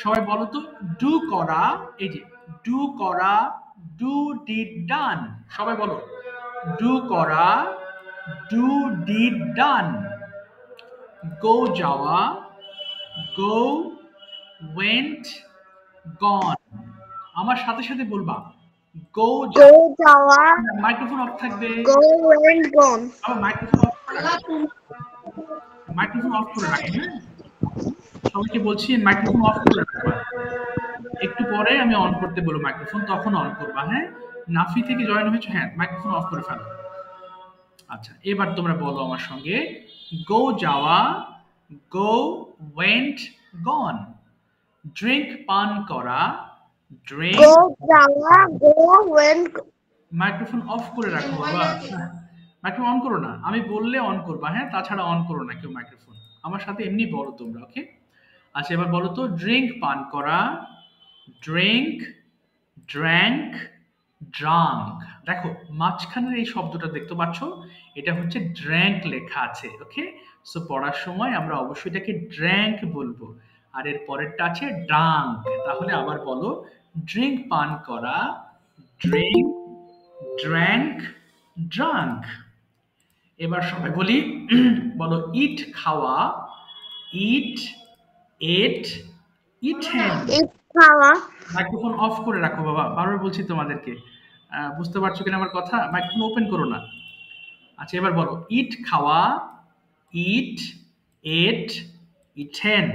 সবাই বলো তো ডু করা, এই যে ডু করা, ডু ডিড ডান। সবাই বলো ডু করা, ডু ডিড ডান। গো যাওয়া, গো ওয়েন্ট গন। আমার সাথে সাথে বলবা গো যাওয়া, মাইক্রোফোন অফ থাকবে, go went gone, আবার মাইক্রোফোন অফ করে রাখবেন, মাইক্রোফোন অফ করে রাখেন। হ্যাঁ, সবাইকে বলছি মাইক্রোফোন অফ করে রাখবা। একটু পরে আমি অন করতে বলবো মাইক্রোফোন, তখন অন করবা। হ্যাঁ, নাফি থেকে জয়েন হয়েছে, হ্যাঁ মাইক্রোফোন অফ করে ফেলো। আচ্ছা, এবার তোমরা বলো আমার সঙ্গে গো যাওয়া, গো ওয়েন্ট গন। ড্রিঙ্ক পান করা, ড্রিঙ্ক। go যাওয়া, go went মাইক্রোফোন অফ করে রাখো বাবা, মাইক্রোফোন অন করো না, আমি বললে অন করবা। হ্যাঁ, তাছাড়া অন করো না কেউ মাইক্রোফোন। আমার সাথে এমনি বলো তোমরা, ওকে? আচ্ছা, এবার বলো তো ড্রিঙ্ক পান করা, ড্রিঙ্ক, ড্র্যাঙ্ক, ড্রাঙ্ক। দেখো মাঝখানের এই শব্দটা দেখতে পাচ্ছ, এটা হচ্ছে ড্র্যাঙ্ক লেখা আছে, ওকে? সো পড়ার সময় আমরা অবশ্যই এটাকে ড্র্যাঙ্ক বলবো, আর এর পরেরটা আছে ড্রাঙ্ক। তাহলে আবার বলো ড্রিঙ্ক পান করা, ড্রিঙ্ক, ড্র্যাঙ্ক, ড্রাঙ্ক। এবার সবাই বলি বলো ইট খাওয়া, ইট, এট, ইটেন। eat খাওয়া, মাইক্রোফোন অফ করে রাখো বাবা, বারবার বলছি তোমাদেরকে। বুঝতে পারছো কিনা আমার কথা? মাইক্রোফোন ওপেন করো না। আচ্ছা, এবার বলো ইট খাওয়া, ইট, এট, ইটেন।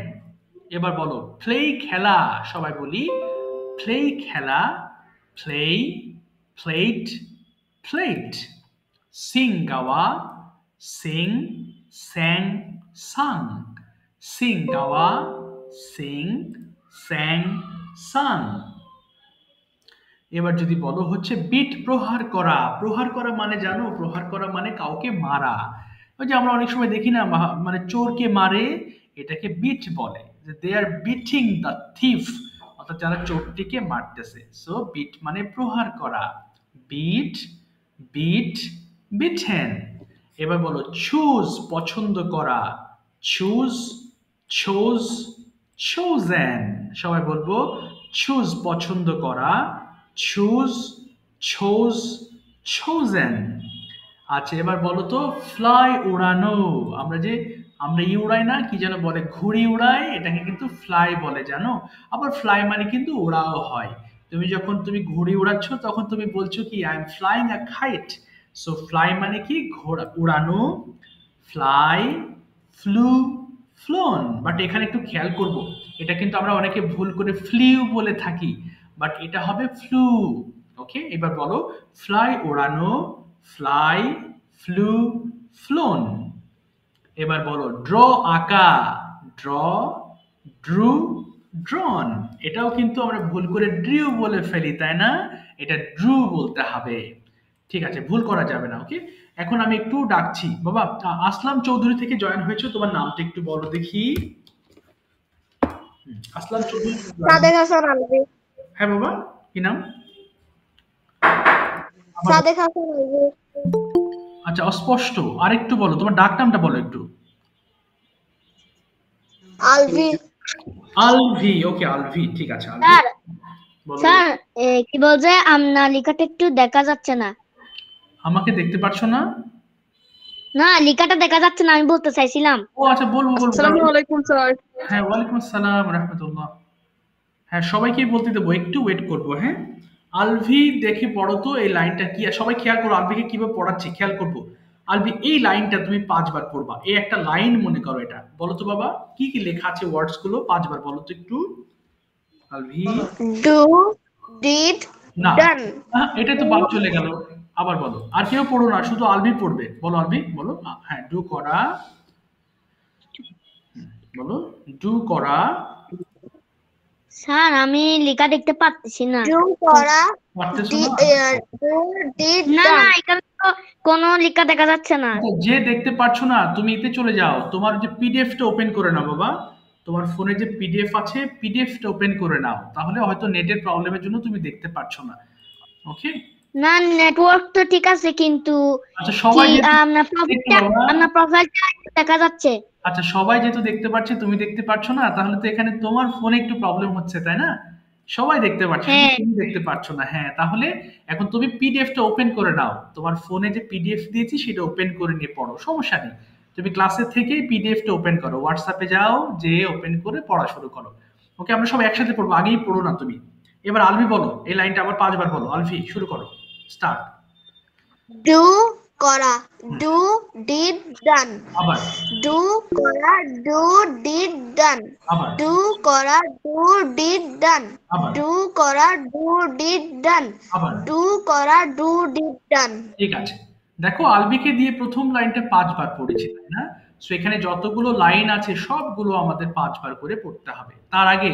এবার বলো প্লে খেলা, সবাই বলি প্লে খেলা, প্লে, প্লেট, প্লেট। সিং গাওয়া, সিং, স্যাং, সাং। সিং গাওয়া, সিং, স্যাং, সাং। এবার যদি বলো হচ্ছে বিট প্রহার করা, প্রহার করা মানে জানো? প্রহার করা মানে কাউকে মারা। ওই যে আমরা অনেক সময় দেখি না, মানে চোরকে মারে, এটাকে বিট বলে, যে দে আর বিটিং দ্য থিফ, অর্থাৎ যারা চোরটিকে মারতেছে। সো বিট মানে প্রহার করা, বিট, বিট, বিটেন। এবার বলো চুজ পছন্দ করা, চুজ, চোজ, চোজেন। সবাই বলবো চুজ পছন্দ করা, চুজ, চোজ, চোজেন। আচ্ছা, এবার বলো তো ফ্লাই উড়ানো। আমরা উড়াই না, কি যেন বলে, ঘুড়ি উড়াই, এটাকে কিন্তু ফ্লাই বলে, জানো? আবার ফ্লাই মানে কিন্তু উড়াও হয়। তুমি ঘুড়ি উড়াচ্ছ, তখন তুমি বলছো কি I am flying a kite. So fly মানে কি ঘোড়া উড়ানো, ফ্লাই, ফ্লু, ফ্লোন। বাট এখানে একটু খেয়াল করব, এটা কিন্তু আমরা অনেকে ভুল করে ফ্লিউ বলে থাকি, বাট এটা হবে ফ্লু, ওকে? এবার বলো ফ্লাই ওড়ানো, ফ্লাই, ফ্লু, ফ্লোন। এবার বলো ড্র আঁকা, ড্র, ড্রু, ড্রন। এটাও কিন্তু আমরা ভুল করে ড্রিউ বলে ফেলি, তাই না? এটা ড্রু বলতে হবে। ঠিক আছে, ভুল করা যাবে না, ওকে? এখন আমি একটু ডাকছি বাবা, আসলাম চৌধুরী থেকে জয়েন হয়েছে, তোমার নামটা একটু বলো দেখি। আসলাম চৌধুরী। সাদেক হাসান আলভি, হ্যাঁ বাবা, কি নাম? সাদেক হাসান আলভি, আচ্ছা, অস্পষ্ট, আরেকটু বলো, তোমার ডাক নামটা বলো একটু। আলভি। আলভি, ওকে আলভি, ঠিক আছে আলভি। স্যার, বলো। স্যার কি বলছে আপনার লেখাটা একটু দেখা যাচ্ছে না। আমাকে দেখতে পারছো না? না, লেখাটা দেখা যাচ্ছে না, আমি বলতে চাইছিলাম। ও আচ্ছা, বলবো। আসসালামু আলাইকুম স্যার। হ্যাঁ, ওয়ালাইকুম আসসালাম রাহমাতুল্লাহ। হ্যাঁ, সবাইকে বলতে দেবো, একটু ওয়েট করবো। হ্যাঁ, আলভি দেখে পড়ো তো এই লাইনটা কি, সবাই খেয়াল করো আলভিকে কিভাবে পড়াচ্ছি, খেয়াল করবো। আলভি, এই লাইনটা তুমি 5 বার পড়বা, এই একটা লাইন মনে করো এটা। বলো তো বাবা কি কি লেখা আছে, ওয়ার্ডস গুলো 5 বার বলো তো একটু আলভি। ডু, ডিড, না, ডান। এটা তো বাদ চলে গেল। আবার বলো, আর কেউ পড়ো না, শুধু আলভি পড়বে। বলো আলভি, বলো। হ্যাঁ, ডু করা, বলো ডু করা। স্যার আমি লেখা দেখতে পাচ্ছি না। ডু করা, পারতেছো না? ডু, ডিড, না ডান। না, এখানে তো কোনো লেখা দেখা যাচ্ছে না। আচ্ছা, যে দেখতে পারছো না তুমি এতে চলে যাও, তোমার যে পিডিএফটা ওপেন করে নাও বাবা, তোমার ফোনে যে পিডিএফ আছে, পিডিএফটা ওপেন করে নাও, তাহলে হয়তো নেটের প্রবলেমের জন্য তুমি দেখতে পারছো না, ওকে? না, নেটওয়ার্ক তো ঠিক আছে, কিন্তু আচ্ছা, সবাই কি আপনার দেখো বাবা, প্রোফাইলটা দেখা যাচ্ছে। আচ্ছা, সবাই যেহেতু দেখতে পাচ্ছে, তুমি দেখতে পাচ্ছ না, তাহলে তো এখানে তোমার ফোনে একটু প্রবলেম হচ্ছে, তাই না? সবাই দেখতে পাচ্ছে, শুধু হ্যাঁ তুমি দেখতে পাচ্ছ না। হ্যাঁ, তাহলে এখন তুমি পিডিএফটা ওপেন করে নাও। তোমার ফোনে যে পিডিএফ দিয়েছি সেটা ওপেন করে নিয়ে পড়ো, সমস্যা নেই। তুমি ক্লাসের থেকেই পিডিএফটা ওপেন করো, হোয়াটসঅ্যাপে যাও, যে ওপেন করে পড়া শুরু করো। ওকে, আমরা সবাই একসাথে পড়বো, আগেই পড়ো না তুমি। এবার আলভি বলো, এই লাইনটা আবার 5 বার বলো। আলভি শুরু করো, স্টার্ট। do করা do did done আবার do করা do did done আবার do করা do did done আবার do করা do did done আবার do করা do did done ঠিক আছে। দেখো, আলবিকে দিয়ে প্রথম লাইনটা 5 বার পড়েছি, তাই না? সো এখানে যতগুলো লাইন আছে সবগুলো আমাদের 5 বার করে পড়তে হবে। তার আগে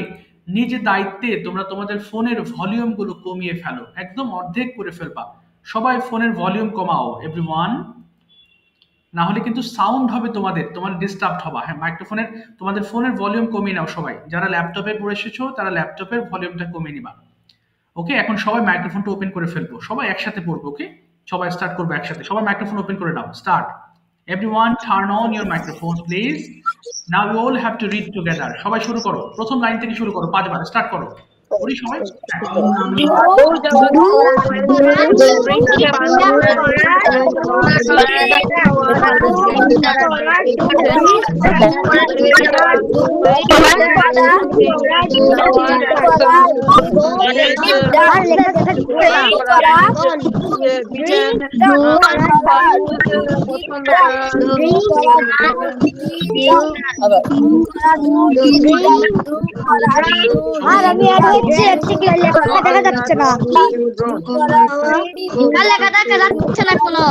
নিজের দায়িত্বে তোমরা তোমাদের ফোনের ভলিউম গুলো কমিয়ে ফেলো, একদম অর্ধেক করে ফেলবা। সবাই ফোনের ভলিউম কমাও, এভরিওয়ান। না হলে কিন্তু সাউন্ড হবে, তোমার ডিস্টার্ব হবা। হ্যাঁ, মাইক্রোফোনের, তোমাদের ফোনের ভলিউম কমিয়ে নাও সবাই। যারা ল্যাপটপে পড়ে এসেছো তারা ল্যাপটপের ভলিউমটা কমিয়ে নিবা। ওকে, এখন সবাই মাইক্রোফোনটা ওপেন করে ফেলবো, সবাই একসাথে পড়বো। ওকে, সবাই স্টার্ট করবো একসাথে। সবাই মাইক্রোফোন ওপেন করে নাও, start. Everyone turn on your microphone please. Now you all have to read together. সবাই শুরু করো, প্রথম লাইন থেকে শুরু করো, 5 বার স্টার্ট করো। পড়ি সবাই। আর আমি আর হচ্ছে লেখা দেখা যাচ্ছে না, আর লেখা দেখা যাচ্ছে না কোনো।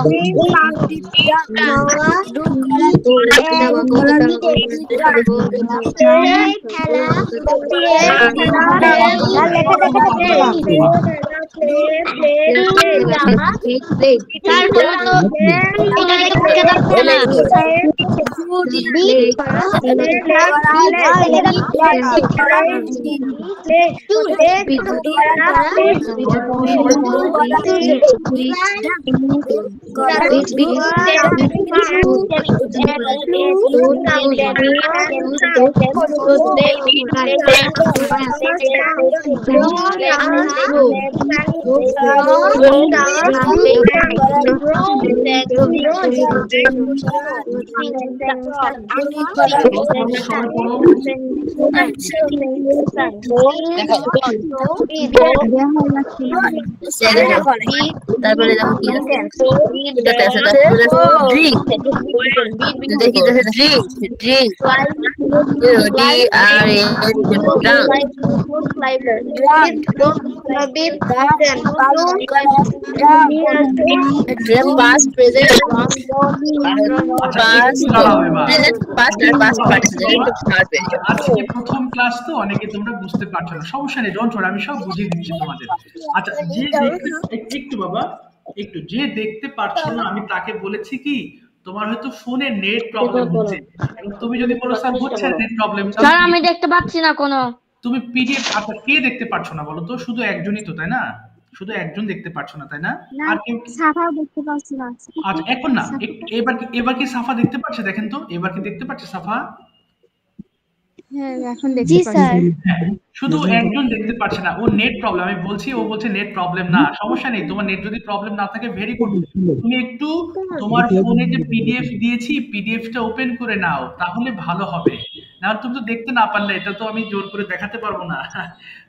তারপরে দেখো কি আছে, এটাতে আছে ড্রিঙ্ক, দেখি ড্রিঙ্ক, ড্রিঙ্ক, past, present, আজকে প্রথম ক্লাস তো অনেকে তোমরা বুঝতে পারছো না, সমস্যা নেই, ডোন্ট ওয়ারি, আমি সব বুঝিয়ে দিচ্ছি তোমাদের। আচ্ছা, যে একটু বাবা, একটু যে দেখতে পারছো না, আমি তাকে বলেছি কি তোমার হয়তো ফোনে নেট প্রবলেম হচ্ছে। এখন তুমি যদি বলো স্যার হচ্ছে নেট প্রবলেম, স্যার আমি দেখতে পাচ্ছি না কোনো। তুমি পিডিএফ, আচ্ছা কে দেখতে পারছো না বলো তো? শুধু একজনই তো, তাই না? শুধু একজন দেখতে পারছো না, তাই না? আর কেউ? সাফাও দেখতে পাচ্ছি না। আচ্ছা, এখন না, এবার কি সাফা দেখতে পাচ্ছে? দেখেন তো, এবার কি দেখতে পাচ্ছে সাফা? হ্যাঁ, এখন দেখতে পাচ্ছি। জি স্যার। হ্যাঁ, শুধু একজন দেখতে পাচ্ছে না, ও নেট প্রবলেম। আমি বলছি, ও বলছে নেট প্রবলেম না, সমস্যা নেই। তোমার নেট যদি প্রবলেম না থাকে, ভেরি গুড। তুমি একটু তোমার ফোনে যে পিডিএফ দিয়েছি, পিডিএফটা ওপেন করে নাও, তাহলে ভালো হবে। না হলে তুমি তো দেখতে না পারলে, এটা তো আমি জোর করে দেখাতে পারবো না।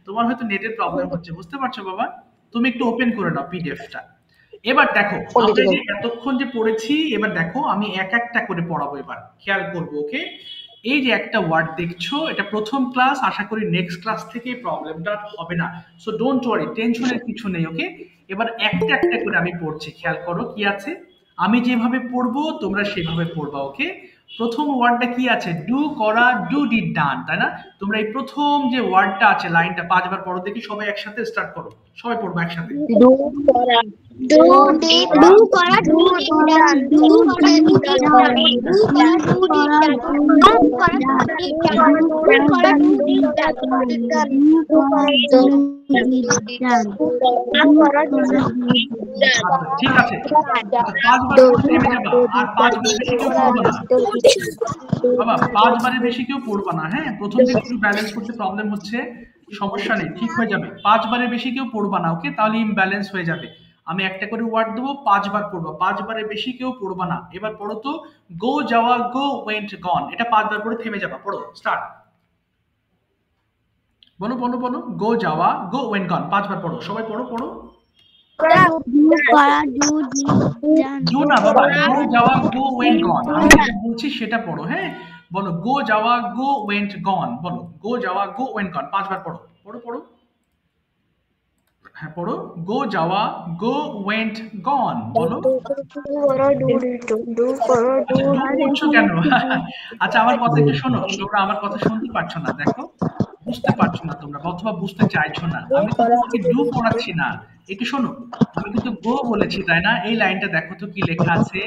তোমার হয়তো নেটের প্রবলেম হচ্ছে, বুঝতে পারছো বাবা? তুমি একটু ওপেন করে নাও পিডিএফটা। এবার দেখো, আমরা যে এতক্ষণ যে পড়েছি, এবার দেখো আমি এক একটা করে পড়াবো, এবার খেয়াল করবো। ওকে, এই যে একটা ওয়ার্ড দেখছো, এটা প্রথম ক্লাস, আশা করি নেক্সট ক্লাস থেকে প্রবলেমটা হবে না। সো ডোন্ট ওয়ারি, টেনশনের কিছু নেই। ওকে, এবার একটা একটা করে আমি পড়ছি, খেয়াল করো কি আছে। আমি যেভাবে পড়বো তোমরা সেভাবে পড়বা। ওকে, প্রথম ওয়ার্ডটা কি আছে? ডু করা, ডু ডিড ডান, তাই না? তোমরা এই প্রথম যে ওয়ার্ডটা আছে, লাইনটা 5 বার পড়ো দেখি, সবাই একসাথে স্টার্ট করো, সবাই পড়বো একসাথে। ডু করা, Do did do করা do did done do করা do did done do করা do did done do করা do did done do করা do did done do করা do did done ঠিক আছে, 5 বার পড়ে থেমে যাবা, আর 5 বার বেশি কেউ পড়বে না বাবা, 5 বারের বেশি কেউ পড়বে না। হ্যাঁ, প্রথম দিকে একটু ব্যালেন্স করতে প্রবলেম হচ্ছে, সমস্যা নেই, ঠিক হয়ে যাবে। 5 বারের বেশি কেউ পড়বে না, ওকে? তাহলে ইমব্যালেন্স হয়ে যাবে। আমি একটা করে ওয়ার্ড দেবো, 5 বার পড়বা, 5 বারের বেশি কেউ পড়বা না। এবার পড়ো তো, গো যাওয়া, গো ওয়েন্ট গন, এটা 5 বার পড়ে থেমে যাবা। পড়ো, স্টার্ট। বলো বলো বলো, গো যাওয়া, গো ওয়েন্ট গন, 5 বার পড়ো, সবাই পড়ো পড়ো। ডু না বাবা, গো যাওয়া, গো ওয়েন্ট গন, আমি যেটা বলছি সেটা পড়ো। হ্যাঁ, বলো গো যাওয়া, গো ওয়েন্ট গন, বলো গো যাওয়া, গো ওয়েন্ট গন, 5 বার পড়ো পড়ো পড়ো। হ্যাঁ পড়ো, গো যাওয়া, গো ওয়েন্ট গন, বলো। করছো কেন? আচ্ছা, আমার কথা একটু শোনো, তোমরা আমার কথা শুনতে পারছো না, দেখো বুঝতে পারছো না তোমরা, অথবা বুঝতে চাইছো না। আমি তো তোমাকে ডু পড়াচ্ছি না, একটু শোনো। আমি কিন্তু গো বলেছি, তাই না? এই লাইনটা দেখো তো কি লেখা আছে,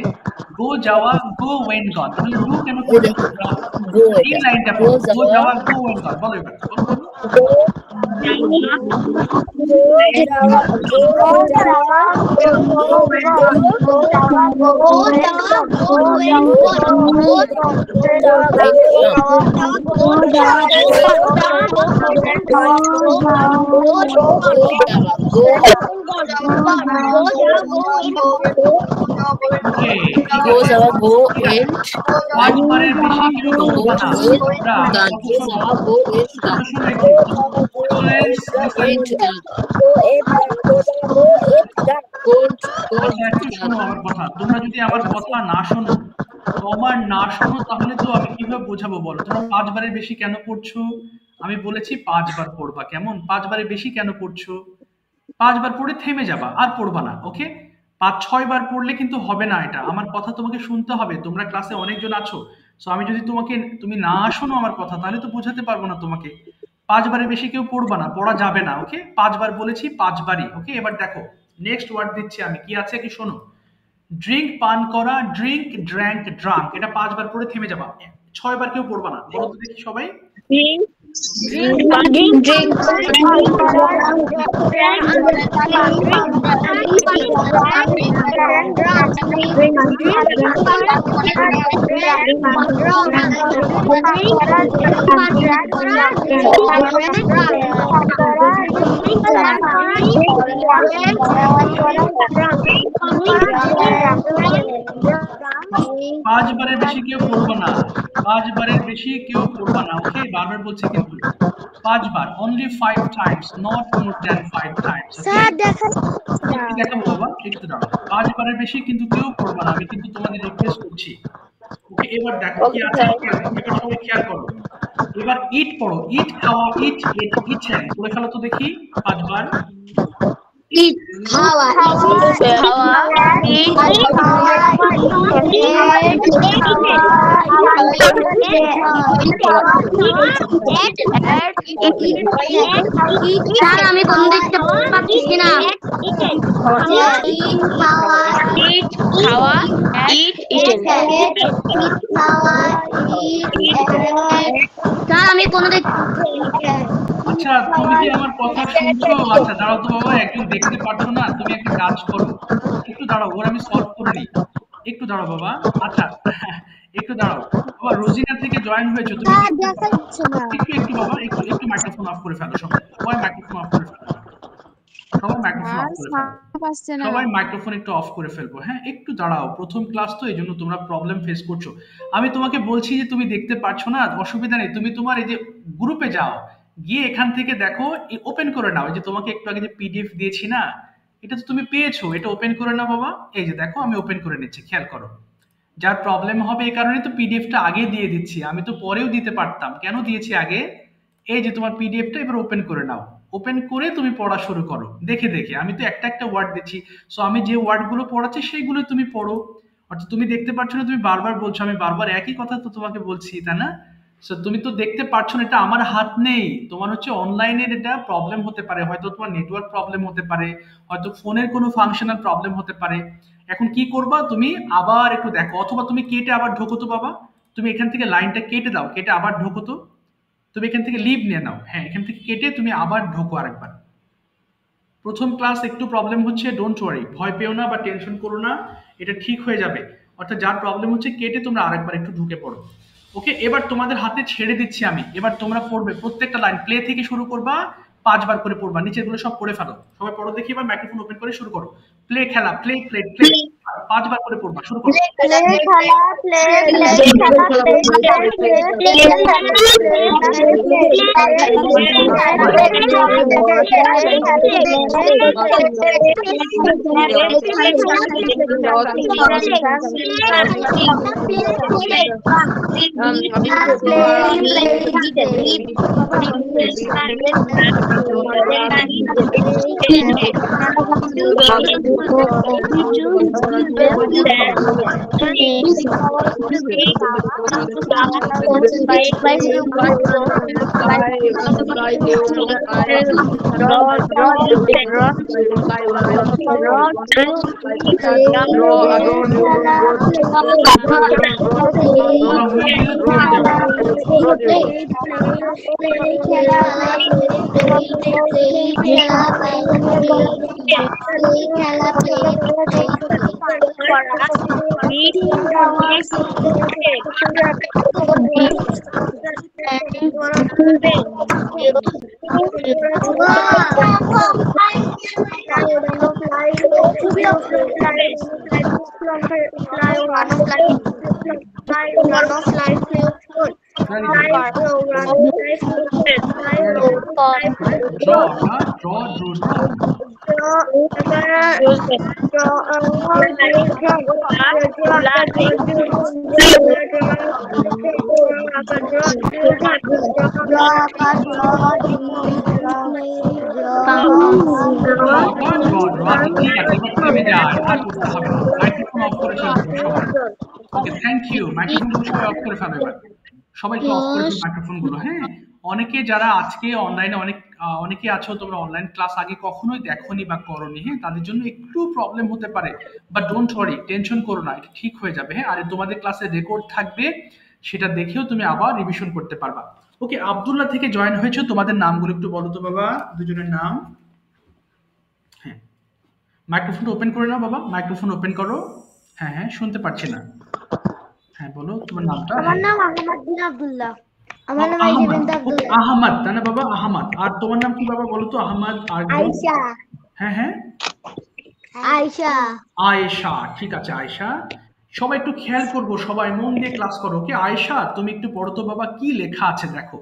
গো যাওয়া, গো ওয়েন্ট গন, তাহলে ডু কেন পড়লে তোমরা? এই লাইনটা পড়ো, গো যাওয়া, গো ওয়েন্ট গন, বলো এবার, বলো বলো। পাঁচ বারের বেশি কেউ পড়বা না। শোনো আমার কথা, তোমরা যদি আমার কথা না শোনো, তাহলে তো আমি কিভাবে বোঝাবো বলো? তোমরা 5 বারের বেশি কেন পড়ছো? আমি বলেছি 5 বার পড়বা, কেমন? 5 বারের বেশি কেন পড়ছো? 5 বার পড়ে থেমে যাবা, আর পড়বা না, ওকে? 5-6 বার পড়লে কিন্তু হবে না, এটা আমার কথা তোমাকে শুনতে হবে। তোমরা ক্লাসে অনেকজন আছো, সো আমি যদি তুমি না শোনো আমার কথা, তাহলে তো বোঝাতে পারবো না তোমাকে। 5 বারের বেশি কেউ পড়বা না, পড়া যাবে না, ওকে? 5 বার বলেছি, 5 বারই, ওকে? এবার দেখো নেক্সট ওয়ার্ড দিচ্ছি আমি, কি আছে কি শোনো। ড্রিঙ্ক, পান করা, ড্রিঙ্ক, ড্র্যাঙ্ক, ড্রাঙ্ক, এটা 5 বার পড়ে থেমে যাবা, 6 বার কেউ পড়বা না। বলো তো দেখি সবাই। পাঁচ বারের বেশি কেউ পড়বো না, 5 বারের বেশি কেউ পড়বা না, ওকে? বারবার বলছি কিন্তু 5 বার, only 5 times, not more than 5 times, sir দেখাবো বাবা, একটু দাঁড়াও। 5 বারের বেশি কিন্তু কেউ পড়বা না, আমি কিন্তু তোমাদের রিকোয়েস্ট করছি, ওকে? এবার দেখো কি আছে, এবার সবাই খেয়াল করো। এবার ইট পড়ো, ইট খাওয়া, ইট ইটেন, পড়ে ফেলো তো দেখি 5 বার। Eat, খাওয়া, স্যার আমি কোন দেখতে পাচ্ছি না। স্যার আমি কোন আচ্ছা, তুমি কি আমার কথা শুনছো? আচ্ছা দাঁড়াও তো বাবা, একজন দেখতে পাচ্ছ না, তুমি একটা কাজ করো, একটু দাঁড়াও, ওর আমি সলভ করে নিই, একটু দাঁড়াও বাবা। আচ্ছা একটু দাঁড়াও বাবা, রোজিনা থেকে জয়েন হয়েছে তুমি, একটু বাবা, একটু মাইক্রোফোন অফ করে ফেলো, সবাই মাইক্রোফোন অফ করে ফেলো, সবাই মাইক্রোফোন একটু অফ করে ফেলবো। হ্যাঁ, একটু দাঁড়াও, প্রথম ক্লাস তো, এই জন্য তোমরা প্রবলেম ফেস করছো। আমি তোমাকে বলছি যে তুমি দেখতে পাচ্ছ না, অসুবিধা নেই, তুমি তোমার এই যে গ্রুপে যাও, গিয়ে এখান থেকে দেখো, ওপেন করে নাও। এই যে তোমাকে একটু আগে যে পিডিএফ দিয়েছি না, এটা তো তুমি পেয়েছো, এটা ওপেন করে নাও বাবা। এই যে দেখো, আমি ওপেন করে নিচ্ছি, খেয়াল করো। যার প্রবলেম হবে এই কারণে তো পিডিএফটা আগে দিয়ে দিচ্ছি, আমি তো পরেও দিতে পারতাম, কেন দিয়েছি আগে? এই যে তোমার পিডিএফটা এবার ওপেন করে নাও, ওপেন করে তুমি পড়া শুরু করো দেখে দেখে। আমি তো একটা একটা ওয়ার্ড দিচ্ছি, সো আমি যে ওয়ার্ডগুলো পড়াচ্ছি সেইগুলো তুমি পড়ো। অর্থাৎ তুমি দেখতে পাচ্ছ না, তুমি বারবার বলছো, আমি বারবার একই কথা তো তোমাকে বলছি, তাই না? সো তুমি তো দেখতে পারছো না, এটা আমার হাত নেই, তোমার হচ্ছে অনলাইনের এটা প্রবলেম হতে পারে, হয়তো তোমার নেটওয়ার্ক প্রবলেম হতে পারে, হয়তো ফোনের কোনো ফাংশনাল প্রবলেম হতে পারে। এখন কি করবা, তুমি আবার একটু দেখো, অথবা তুমি কেটে আবার ঢোকো তো বাবা, তুমি এখান থেকে লাইনটা কেটে দাও, কেটে আবার ঢোকো তো, তুমি এখান থেকে লিভ নিয়ে নাও, হ্যাঁ এখান থেকে কেটে তুমি আবার ঢোকো আরেকবার। প্রথম ক্লাস একটু প্রবলেম হচ্ছে, ডোন্ট ওয়ারি, ভয় পেও না বা টেনশন করো না, এটা ঠিক হয়ে যাবে। অর্থাৎ যার প্রবলেম হচ্ছে কেটে তোমরা আরেকবার একটু ঢুকে পড়ো। ওকে, এবার তোমাদের হাতে ছেড়ে দিচ্ছি আমি, এবার তোমরা পড়বে প্রত্যেকটা লাইন প্লে থেকে শুরু করবা, 5 বার করে পড়বা, নিচের গুলো সব পড়ে ফেলো, সবাই পড়ো দেখি, এবার মাইক্রোফোন ওপেন করে শুরু করো। প্লে খেলা, প্লে প্লে প্লে, 5 বার করে পড়বা, শুরু করো। প্লে খেলা, প্লে প্লে খেলা, play play thank you, microphone সবাই অফ করে ফেলো এবার, সবাইকে অফ করে ফেলো মাইক্রোফোন গুলো। হ্যাঁ, অনেকে যারা আজকে অনলাইনে অনেকে আছো, তোমরা অনলাইন ক্লাস আগে কখনোই দেখোনি বা করোনি, হ্যাঁ তাদের জন্য একটু প্রবলেম হতে পারে, বাট ডোন্ট ওয়ারি, টেনশন করো না, এটা ঠিক হয়ে যাবে। হ্যাঁ, আর তোমাদের ক্লাসে রেকর্ড থাকবে, সেটা দেখেও তুমি আবার রিভিশন করতে পারবা। ওকে, আব্দুল্লাহ থেকে জয়েন হয়েছে, তোমাদের নামগুলো একটু বলো তো বাবা, দুজনের নাম। হ্যাঁ, মাইক্রোফোন ওপেন করে নাও বাবা, মাইক্রোফোন ওপেন করো। হ্যাঁ হ্যাঁ, শুনতে পাচ্ছি না, হ্যাঁ বলো তোমার নামটা। আমার নাম আহমদ বিন আব্দুল্লাহ। আমার নাম আয়েশা বিনতে আব্দুল্লাহ। আহমদ, তাই না বাবা, আহমদ। আর তোমার নাম কি বাবা বলো তো, আহমদ আর আয়েশা। হ্যাঁ হ্যাঁ, আয়েশা। আয়েশা, ঠিক আছে আয়েশা। সবাই একটু খেয়াল করবো, সবাই মন দিয়ে ক্লাস করো। ওকে আয়েশা, তুমি একটু পড়ো তো বাবা, কি লেখা আছে দেখো।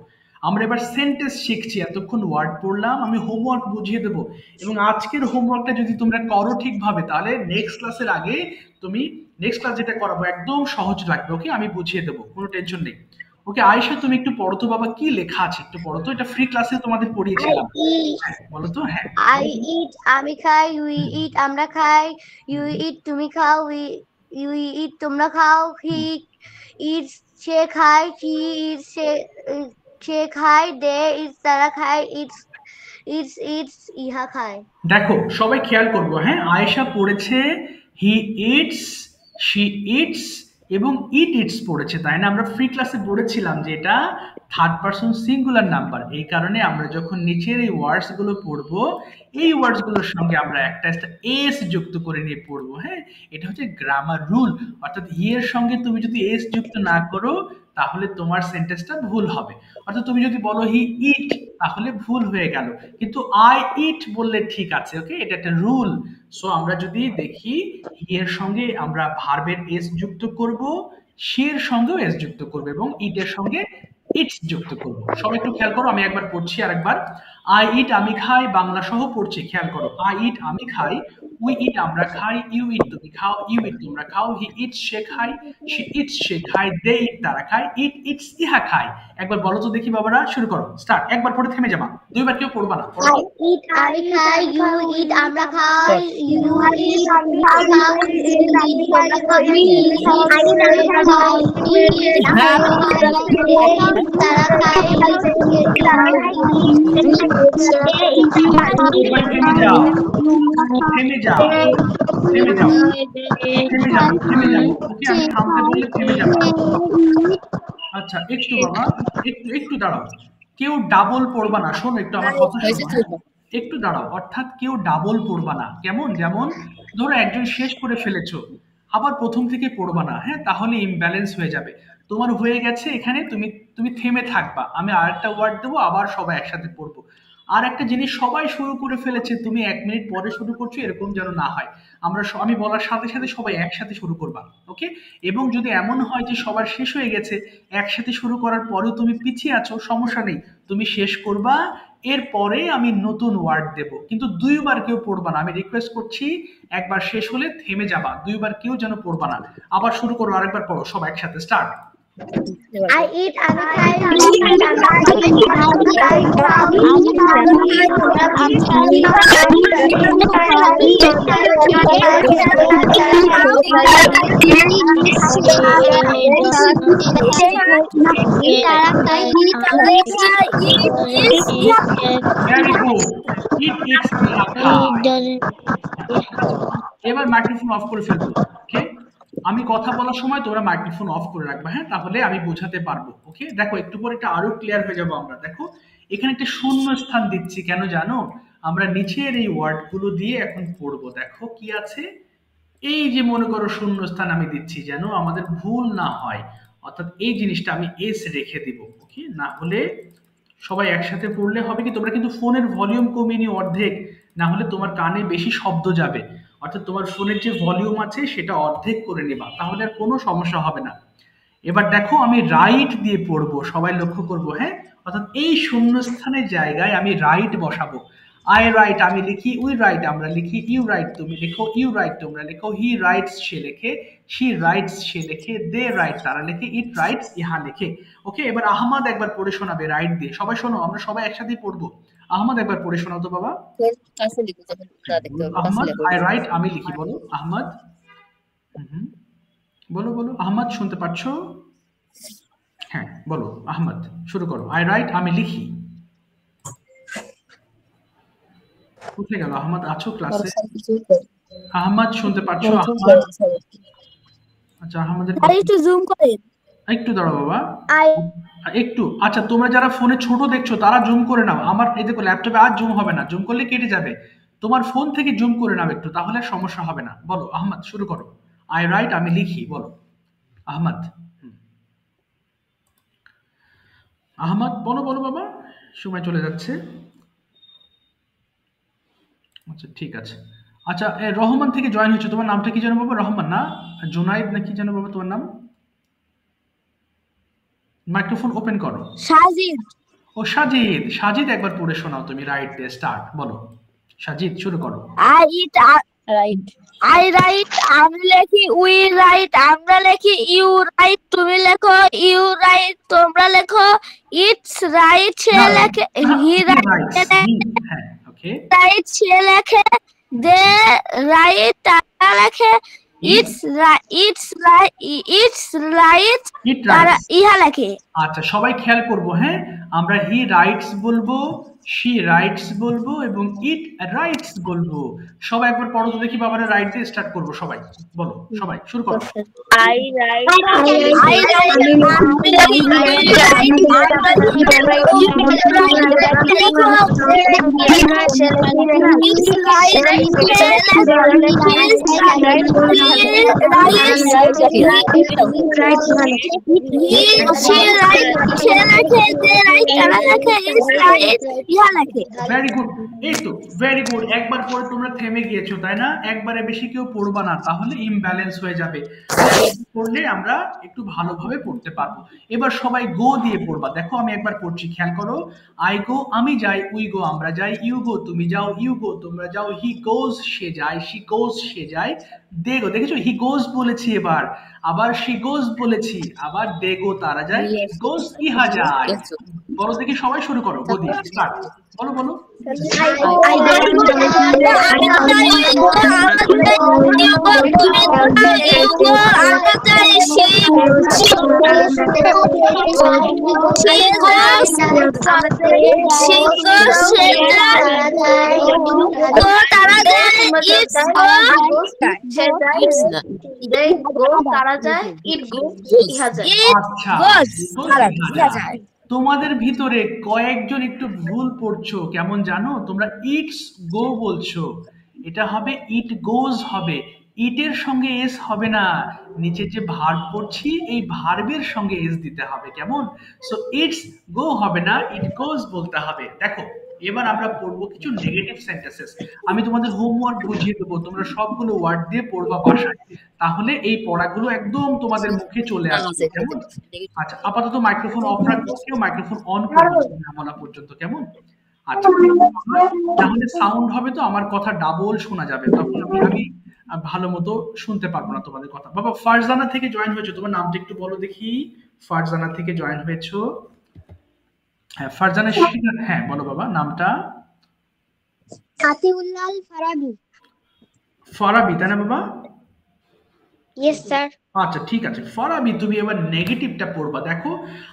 আমরা এবার সেন্টেন্স শিখছি, এতক্ষণ ওয়ার্ড পড়লাম, আমি হোমওয়ার্ক বুঝিয়ে দেবো, এবং আজকের হোমওয়ার্কটা যদি তোমরা করো ঠিকভাবে, তাহলে নেক্সট ক্লাসের আগে তুমি নেক্সট ক্লাস যেটা করাবো একদম সহজ লাগবে। ওকে, আমি বুঝিয়ে দেবো, কোনো টেনশন নেই। ওকে আয়েশা, তুমি একটু পড়ো তো বাবা, কি লেখা আছে একটু পড়ো তো, এটা ফ্রি ক্লাসে তোমাদের পড়িয়েছিলাম। বলো তো। হ্যাঁ, আই ইট, আমি খাই, উই ইট, আমরা খাই, ইউ ইট, তুমি খাও, ইউ ইট, তোমরা খাও, হি ইটস, সে খায়, হি ইটস, সে খায়, দে ইটস, তারা খায়, ইটস ইটস ইটস, ইহা খায়। দেখো সবাই খেয়াল করবো। হ্যাঁ, আয়েশা পড়েছে হি ইটস, শি ইটস এবং ইট ইটস পড়েছে, তাই না? আমরা ফ্রি ক্লাসে পড়েছিলাম যে এটা থার্ড পারসন সিঙ্গুলার নাম্বার, এই কারণে আমরা যখন নিচের এই ওয়ার্ডস গুলো পড়বো, এই ওয়ার্ডস গুলোর সঙ্গে আমরা একটা এস যুক্ত করে নিয়ে পড়বো। হ্যাঁ, এটা হচ্ছে গ্রামার রুল, অর্থাৎ হি এর সঙ্গে তুমি যদি এস যুক্ত না করো, তাহলে তোমার সেন্টেন্সটা ভুল হবে। অর্থাৎ তুমি যদি বলো হি ইট, তাহলে ভুল হয়ে গেল, কিন্তু আই ইট বললে ঠিক আছে। ওকে, এটা একটা রুল। সো আমরা যদি দেখি, হি এর সঙ্গে আমরা ভার্বের এস যুক্ত করব, সি এর সঙ্গেও এস যুক্ত করব এবং ইট এর সঙ্গে ইটস যুক্ত করব। সবাই একটু খেয়াল করো, আমি একবার পড়ছি আর একবার। আই ইট আমি খাই বাংলা সহ পড়ছি, খেয়াল করো। আই ইট আমি খাই, উই ইট আমরা খাই, ইউ ইট তুমি খাও, ইউ ইট তোমরা খাও, হি ইটস সে খায়, শি ইটস সে খায়, দে ইট তারা খায়, ইট ইটস ইহা খায়। একবার বলো তো দেখি বাবারা, শুরু করো, স্টার্ট। একবার পড়ে থেমে যাবা, দুইবার কেউ পড়বা না। I eat আমি খাই, you eat আমরা খাই, you eat আমি খাই, তোমরা খাও, we eat তারা খায়, থেমে যাও, থেমে যাও, থেমে যাও, থেমে যাও, থেমে যাও। ওকে, আমি থামতে বললে থেমে যাবো। আচ্ছা একটু বাবা, একটু দাঁড়াও, কেউ ডাবল পড়বা না। শোনো একটু আমার কথা শোনো, একটু দাঁড়াও। অর্থাৎ কেউ ডাবল পড়বা না, কেমন? যেমন ধরো একজন শেষ করে ফেলেছো, আবার প্রথম থেকে পড়বা না, হ্যাঁ? তাহলে ইমব্যালেন্স হয়ে যাবে। তোমার হয়ে গেছে এখানে, তুমি থেমে থাকবা, আমি আরেকটা ওয়ার্ড দেবো, আবার সবাই একসাথে পড়বো। আর একটা জিনিস, সবাই শুরু করে ফেলেছে, তুমি 1 মিনিট পরে শুরু করছো, এরকম যেন না হয়। আমি বলার সাথে সাথে সবাই একসাথে শুরু করবা, ওকে? এবং যদি এমন হয় যে সবার শেষ হয়ে গেছে, একসাথে শুরু করার পরেও তুমি পিছিয়ে আছো, সমস্যা নেই, তুমি শেষ করবা, এরপরে আমি নতুন ওয়ার্ড দেব। কিন্তু 2 বার কেউ পড়বা না, আমি রিকোয়েস্ট করছি। একবার শেষ হলে থেমে যাবা, 2 বার কেউ যেন পড়বা না। আবার শুরু করো, আরেকবার পড়ো, সব একসাথে, স্টার্ট। I eat আমি খাই, এবার মাইক্রোফোন অফ করে ফেলবো, ওকে? আমি কথা বলার সময় তোমরা মাইক্রোফোন অফ করে রাখবা, হ্যাঁ? তাহলে আমি বোঝাতে পারবো, ওকে? দেখো একটু পরে এটা আরো ক্লিয়ার হয়ে যাবো আমরা। দেখো এখানে একটা শূন্য স্থান দিচ্ছি, কেন জানো? আমরা নিচের এই ওয়ার্ডগুলো দিয়ে এখন পড়বো। দেখো কি আছে, এই যে মনে করো শূন্য স্থান আমি দিচ্ছি, যেন আমাদের ভুল না হয়। অর্থাৎ এই জিনিসটা আমি এস রেখে দিব, ওকে? না হলে সবাই একসাথে পড়লে হবে কি, তোমরা কিন্তু ফোনের ভলিউম কমিয়ে নিও অর্ধেক, না হলে তোমার কানে বেশি শব্দ যাবে। অর্থাৎ তোমার ফোনের যে ভলিউম আছে সেটা অর্ধেক করে নেবা, তাহলে আর কোনো সমস্যা হবে না। এবার দেখো আমি রাইট দিয়ে পড়বো, সবাই লক্ষ্য করবো, হ্যাঁ? অর্থাৎ এই শূন্যস্থানের জায়গায় আমি রাইট বসাবো। আই রাইট আমি লিখি, উই রাইট আমরা লিখি, ইউ রাইট তুমি লেখো, ইউ রাইট তোমরা লেখো, হি রাইটস সে লেখে, শি রাইটস সে লেখে, দে রাইট তারা লেখে, ইট রাইটস ইহা লেখে। ওকে, এবার আহমদ একবার পড়ে শোনাবে রাইট দিয়ে। সবাই শোনো, আমরা সবাই একসাথেই পড়বো। আহমদ একবার পড়ে শোনাও তো বাবা। আহমদ, আই রাইট আমি লিখি, বলো আহমদ। বলো বলো আহমদ, শুনতে পাচ্ছ? হ্যাঁ বলো আহমদ, শুরু করো। আই রাইট আমি লিখি। কোথায় গেল আহমদ? আছো ক্লাসে? আহমদ শুনতে পাচ্ছ? আহমদ, আচ্ছা আহমদের একটু জুম করেন, একটু দাঁড়াও বাবা, একটু। আচ্ছা তোমরা যারা ফোনে ছোট দেখছো তারা জুম করে নাও। আমার এই দেখো ল্যাপটপে আর জুম হবে না, জুম করলে কেটে যাবে। তোমার ফোন থেকে জুম করে নাও একটু, তাহলে সমস্যা হবে না। বলো আহমদ, শুরু করো। আই রাইট আমি লিখি, বলো আহমদ। আহমদ বলো বলো বাবা, সময় চলে যাচ্ছে। আচ্ছা ঠিক আছে। আচ্ছা রহমান থেকে জয়েন হয়েছে, তোমার নামটা কি জানো বাবা? রহমান না জুনাইদ না কি জানো বাবা তোমার নাম? মাইক্রোফোন ওপেন করো। সাজিদ। ও সাজিদ, সাজিদ একবার পড়ে শোনাও তুমি রাইট দিয়ে, স্টার্ট। বলো সাজিদ, শুরু করো। I eat right, I right আমি লেখি, উই রাইট আমরা লেখি, ইউ রাইট তুমি লেখো, ইউ রাইট তোমরা লেখো, ইটস রাইট সে লেখে, হি রাইট হ্যাঁ ওকে, রাইট সে লেখে, দে রাইট তারা লেখে, ইটস রাইট তারা ইহা লেখে। আচ্ছা সবাই খেয়াল করবো, হ্যাঁ? আমরা হি রাইটস বলবো, she writes বলবো এবং it writes বলবো। সবাই একবার পড়ো তো দেখি বাবারা, রাইট দিয়ে স্টার্ট করবো। সবাই বলো, সবাই শুরু করো। I write ইহা লেখে। ভেরি গুড, এই তো ভেরি গুড। একবার পরে তোমরা থেমে গিয়েছো তাই না? একবারে বেশি কেউ পড়বা না, তাহলে ইমব্যালেন্স হয়ে যাবে। পড়লে আমরা একটু ভালোভাবে পড়তে পারবো। এবার সবাই গো দিয়ে পড়বা। দেখো আমি একবার পড়ছি, খেয়াল করো। আই গো আমি যাই, উই গো আমরা যাই, ইউ গো তুমি যাও, ইউ গো তোমরা যাও, হি গোজ সে যায়, শি গোজ সে যায়, দে গো দেখেছো হি গোজ বলেছি, এবার আবার শি গোজ বলেছি, আবার দে গো তারা যায়, গোজ ইহা যায়। বলো দেখি সবাই শুরু করো, গো দিয়ে স্টার্ট। বলো বলো। তোমাদের ভিতরে কয়েকজন একটু ভুল পড়ছো, কেমন জানো? তোমরা ইটস গো বলছো, এটা হবে ইট গোজ হবে, ইটের সঙ্গে এস হবে না। নিচে যে ভার্ব পড়ছি এই ভার্বের সঙ্গে এস দিতে হবে, কেমন? সো ইটস গো হবে না, ইট গোজ বলতে হবে। দেখো এবার আমরা পড়বো কিছু নেগেটিভ সেন্টেন্সেস। আমি তোমাদের হোমওয়ার্ক বুঝিয়ে দেবো, তোমরা সবগুলো ওয়ার্ড দিয়ে পড়বা বাসায়, তাহলে এই পড়াগুলো একদম তোমাদের মুখে চলে আসবে, কেমন? আচ্ছা আপাতত মাইক্রোফোন অফ রাখবো, কেউ মাইক্রোফোন অন করবে না বলা পর্যন্ত, কেমন? আচ্ছা, তাহলে সাউন্ড হবে তো আমার কথা ডাবল শোনা যাবে, তখন আমি ভালো মতো শুনতে পারবো না তোমাদের কথা। বাবা ফারজানা থেকে জয়েন হয়েছো, তোমার নামটা একটু বলো দেখি। ফারজানা থেকে জয়েন হয়েছো, হ্যাঁ ফারজানা। হ্যাঁ বলো বাবা নামটা। আতিউল্লাহ ফারাবি। ফারাবি তাই না বাবা? Yes sir. আচ্ছা ঠিক আছে ফারাবি, তুমি এবার নেগেটিভটা পড়বা। দেখো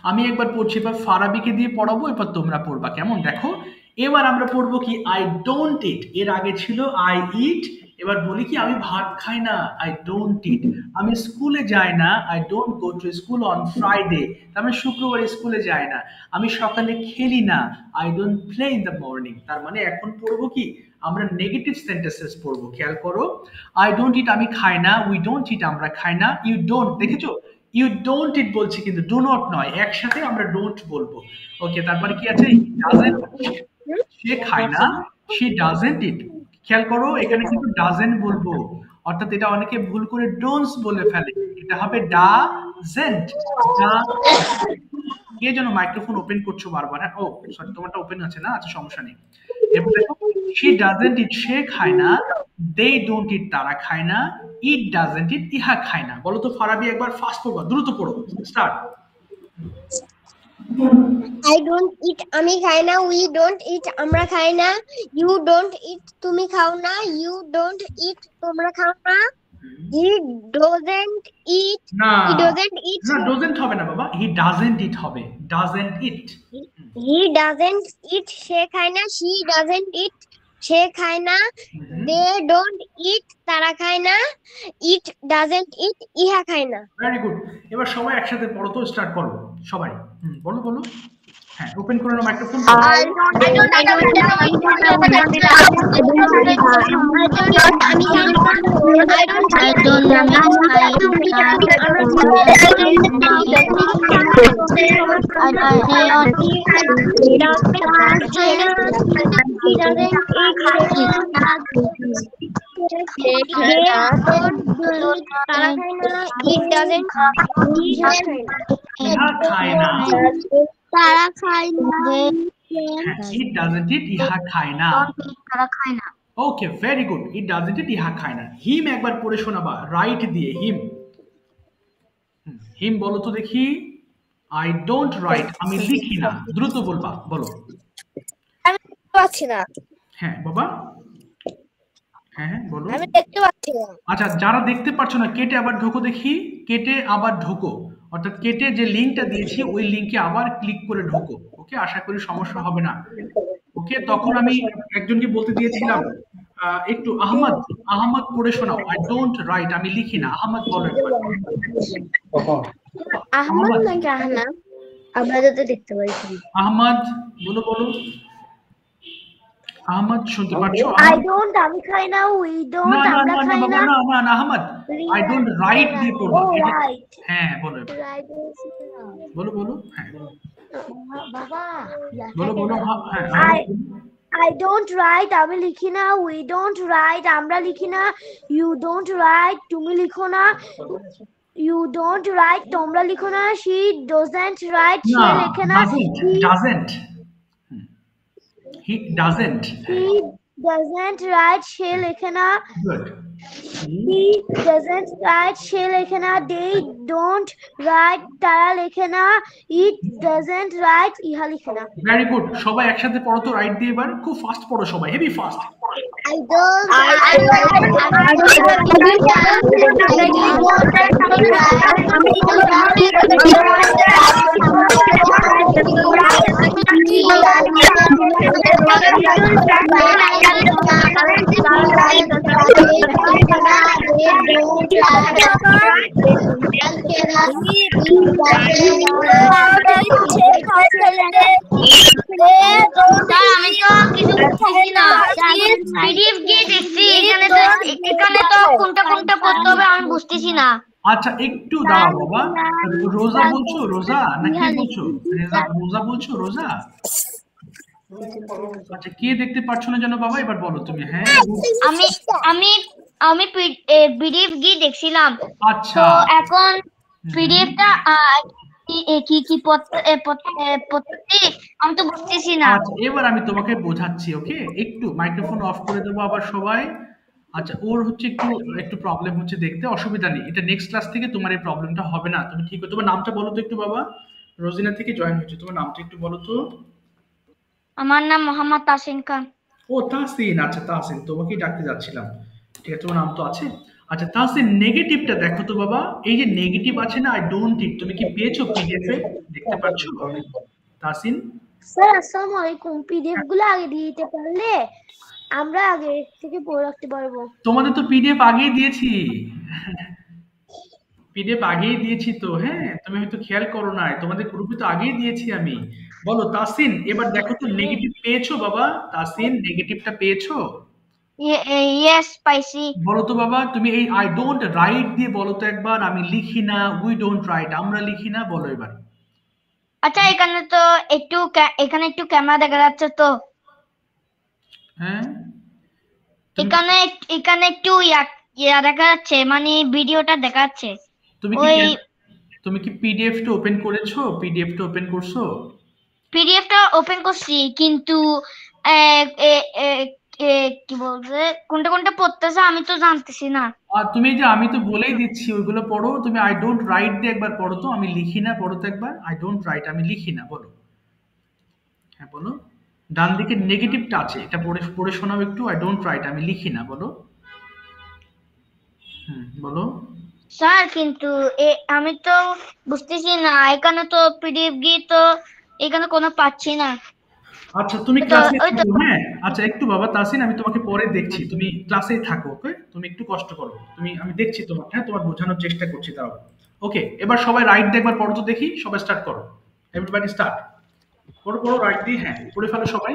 আমি একবার পড়ছি, এবার ফারাবিকে দিয়ে পড়াবো, এবার তোমরা পড়বা, কেমন? দেখো এবার আমরা পড়বো কি, আই ডোন্ট ইট, এর আগে ছিল আই ইট, এবার বলি কি আমি ভাত খাই না, আই ডোন্ট ইট। আমি স্কুলে যাই না, I don't go to school on Friday, তার মানে শুক্রবার স্কুলে যাই না। আমি সকালে খেলি না, I don't play in the morning. তার মানে এখন পড়বো কি, আমরা নেগেটিভ সেন্টেন্সেস পড়বো, খেয়াল করো। আই ডোন্ট ইট আমি খাই না, উই ডোন্ট ইট আমরা খাই না, ইউ ডোন্ট, দেখেছো ইউ ডোন্ট ইট বলছি কিন্তু ডু নট নয়, একসাথে আমরা ডোন্ট বলবো। ওকে, তারপরে কি আছে, সে খায় না, শি ডাজেন্ট ইট। খেয়াল করো এখানে কিন্তু ডাজেন্ট বলবো, অর্থাৎ এটা অনেকে ভুল করে ডোন্টস বলে ফেলে, এটা হবে ডাজেন্ট। কে যেন মাইক্রোফোন ওপেন করছো বারবার? হ্যাঁ ও সরি, তোমারটা ওপেন আছে না, আচ্ছা সমস্যা নেই। এরপর দেখো শি ডাজেন্ট ইট সে খায় না, দে ডোন্ট ইট তারা খায় না, ইট ডাজেন্ট ইট ইহা খায় না। বলো তো ফারাবি একবার ফাস্ট পড়বা, দ্রুত পড়ো, স্টার্ট। আই ডোন্ট ইট আমি খাই না, উই ডোন্ট ইট আমরা খাই না, ইউ ডোন্ট ইট তুমি খাও না, ইউ ডোন্ট ইট তোমরা খাও না, হি ডজন্ট ইট না হি ডজন্ট ইট না ডজেন্ট হবে না বাবা, হি ডাজেন্ট ইট হবে, ডাজেন্ট ইট। হি ডাজন্ট ইট সে খায় না, শি ডাজন্ট ইট সে খায় না, দে ডোন্ট ইট তারা খায় না, ইট ডাজন্ট ইট ইহা খায় না। ভেরি গুড, এবার সবাই একসাথে পড়ো তো, স্টার্ট করো সবাই। বলো বলো, হ্যাঁ ওপেন করে নাও মাইক্রোফোন। তারা খায় না, ইট ডাজন্ট ইট ইহা খায় না। তারা খায় না। Okay very good, it doesn't eat ইহা খায় না। হিম একবার পড়ে শোনাবা রাইট দিয়ে, হিম। হিম বলো তো দেখি। আই ডোন্ট রাইট আমি লিখি না, দ্রুত বলবা, বলো। আমি দেখতে পাচ্ছি না। হ্যাঁ বাবা, হ্যাঁ হ্যাঁ বলো। আমি দেখতে পাচ্ছি না। আচ্ছা যারা দেখতে পাচ্ছ না কেটে আবার ঢোকো দেখি, কেটে আবার ঢোকো, অর্থাৎ কেটে যে লিংকটা দিয়েছি ওই লিংকে আবার ক্লিক করে ঢোকো। ওকে, আশা করি সমস্যা হবে না। ওকে, তখন আমি একজনকে বলতে দিয়েছিলাম একটু আহমদ, আহমদ পড়ে শোনাও। আই ডোন্ট রাইট আমি লিখি না, আহমদ বলো একবার। আহমদ নাকি আহনাব আমরা যাতে দেখতে পাই। আহমদ বলো বলো, আহমদ শুনতে পাচ্ছো? আই ডোন্ট আমি খাই না, উই ডোন্ট না না আমরা না খাই বাবা, না, না না আহমদ, আই ডোন্ট রাইট দিয়ে পড়বো। হ্যাঁ বলো এবার, রাইট বলো বলো, হ্যাঁ বাবা বলো বলো হ্যাঁ I don't write আমি লিখি না we don't write আমরা লিখি না you don't write তুমি লিখো না you don't write তোমরা লিখো না she doesn't write সে না লেখে না doesn't he doesn't he doesn't write সে লেখে না good he doesn't write সে লেখে না they don't write তারা লেখে না it doesn't write ইহা লিখে না ভেরি গুড সবাই একসাথে পড়ো তো রাইট দিয়ে এবার খুব ফাস্ট পড়ো সবাই হেভি ফাস্ট I don't আমি তো কিছু বুঝতেছি না পিডিএফ দিয়ে দেখছি এখানে তো কোনটা কোনটা করতে হবে আমি বুঝতেছি না আচ্ছা একটু দাঁড়াও বাবা রোজা বলছো রোজা নাকি বলছো রোজা বলছো রোজা আচ্ছা কে দেখতে পাচ্ছ না জানো বাবা এবার বলো তুমি হ্যাঁ আমি আমি আমি পিডিএফ দিয়ে দেখছিলাম আচ্ছা তো এখন পিডিএফটা কি কি পদ্ধতি আমি তো বুঝতেছি না আচ্ছা এবার আমি তোমাকে বোঝাচ্ছি ওকে একটু মাইক্রোফোন অফ করে দেবো আবার সবাই আচ্ছা ওর হচ্ছে একটু প্রবলেম হচ্ছে দেখতে অসুবিধা নেই এটা নেক্সট ক্লাস থেকে তোমার এই প্রবলেমটা হবে না তুমি ঠিক তোমার নামটা বলো তো একটু বাবা রোজিনা থেকে জয়েন হয়েছে তোমার নামটা একটু বলো তো আমার নাম মোহাম্মদ তাসিন খান ও তাসিন আচ্ছা তাসিন তোমাকেই ডাকতে যাচ্ছিলাম ঠিক আছে তোমার নাম তো আছে আচ্ছা তাসিন নেগেটিভটা দেখো তো বাবা এই যে নেগেটিভ আছে না আই ডোন্ট ইট তুমি কি পেয়েছো পিডিএফ এ দেখতে পাচ্ছো তাসিন স্যার আসসালামু আলাইকুম পিডিএফ গুলো আগে দিয়ে দিতে পারলে আমরা আগে থেকে পড়ে রাখতে পারবো তোমাদের তো পিডিএফ আগেই দিয়েছি পিডিএফ আগেই দিয়েছি তো হ্যাঁ তুমি হয়তো খেয়াল করো না তোমাদের গ্রুপে তো আগেই দিয়েছি আমি বলো তাসিন এবার দেখো তো নেগেটিভ পেয়েছো বাবা তাসিন নেগেটিভটা পেয়েছো ইয়েস পাইছি বলো তো বাবা তুমি এই আই ডোন্ট রাইট দিয়ে বলো তো একবার আমি লিখি না উই ডোন্ট রাইট আমরা লিখি না বলো এবার আচ্ছা এখানে একটু ক্যামেরা দেখা যাচ্ছে তো হ্যাঁ এখানে একটু ইয়া দেখা যাচ্ছে মানে ভিডিওটা দেখা যাচ্ছে তুমি কি পিডিএফটা ওপেন করেছো পিডিএফটা ওপেন করছো পিডিএফটা ওপেন করছি কিন্তু কি বলছে কোনটা কোনটা পড়তেছে আমি তো জানতেছি না আর তুমি যে আমি তো বলেই দিচ্ছি ওইগুলো পড়ো তুমি আই ডোন্ট রাইট দিয়ে একবার পড়ো তো আমি লিখি না পড়ো তো একবার আই ডোন্ট রাইট আমি লিখি না বলো হ্যাঁ বলো ডান দিকে নেগেটিভটা আছে এটা পড়ে শোনাও একটু আই ডোন্ট রাইট আমি লিখি না বলো বলো স্যার কিন্তু আমি তো বুঝতেছি না এখানে তো পিডিএফ গিয়ে তো এখানে কোনো পাচ্ছি না আচ্ছা তুমি ক্লাসে থাকো হ্যাঁ আচ্ছা একটু বাবা তাসিন আমি তোমাকে পরে দেখছি তুমি ক্লাসেই থাকো ওকে তুমি একটু কষ্ট করো আমি দেখছি তোমাকে হ্যাঁ তোমার বোঝানোর চেষ্টা করছি তাও ওকে এবার সবাই রাইট দিয়ে একবার পড়ো তো দেখি সবাই স্টার্ট করো এভরিবডি স্টার্ট পড়ো রাইট দিয়ে হ্যাঁ পড়ে ফেলো সবাই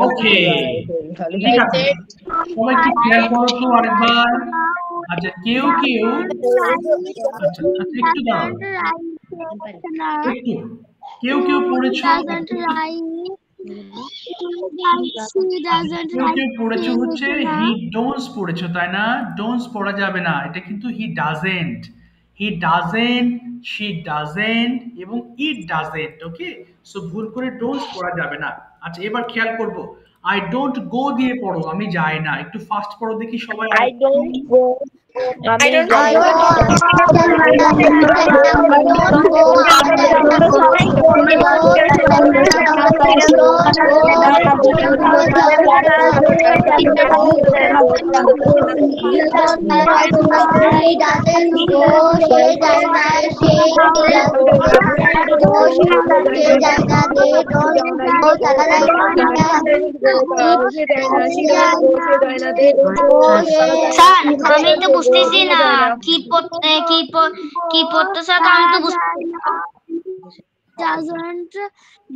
ওকে ঠিক আছে সবাই কি খেয়াল করো তো আরেকবার আচ্ছা কেউ আচ্ছা একটু দাঁড়াও একটু কেউ পড়েছো কেউ পড়েছো হচ্ছে হি ডোন্টস পড়েছো তাই না ডোন্টস পড়া যাবে না এটা কিন্তু হি ডাজেন্ট শি ডাজেন্ট এবং ইট ডাজেন্ট ওকে সো ভুল করে ডোন্টস পড়া যাবে না আচ্ছা এবার খেয়াল করবো আই ডোন্ট গো দিয়ে পড়ো আমি যাই না একটু ফাস্ট পড়ো দেখি সবাই I don't I don't go sir আমি তো বুঝতেছি না কি পড়তেছে তো আমি তো বুঝতেছি না doesn't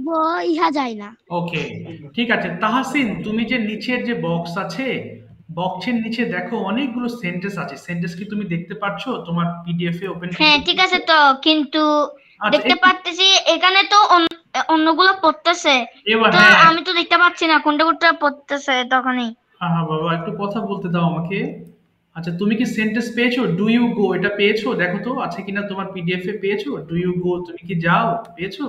go ইহা যায় না ওকে, ঠিক আছে। তাহসিন, তুমি যে নিচের যে বক্স আছে, বক্সের নিচে দেখো অনেকগুলো সেন্টেন্স আছে। সেন্টেন্স কি তুমি দেখতে পাচ্ছো তোমার পিডিএফ এ ওপেন? হ্যাঁ ঠিক আছে তো, কিন্তু দেখতে পাচ্ছি এখানে তো অন্যগুলো পড়তেছে, তো আমি তো দেখতে পাচ্ছি না কোনটা কোনটা পড়তেছে তখনই। হ্যাঁ বাবা, একটু কথা বলতে দাও আমাকে। আচ্ছা, তুমি কি সেন্টেন্স পেয়েছো? ডু ইউ গো, এটা পেয়েছো? দেখো তো আছে কিনা তোমার পিডিএফ এ। পেয়েছো? ডু ইউ গো, তুমি কি যাও, পেয়েছো?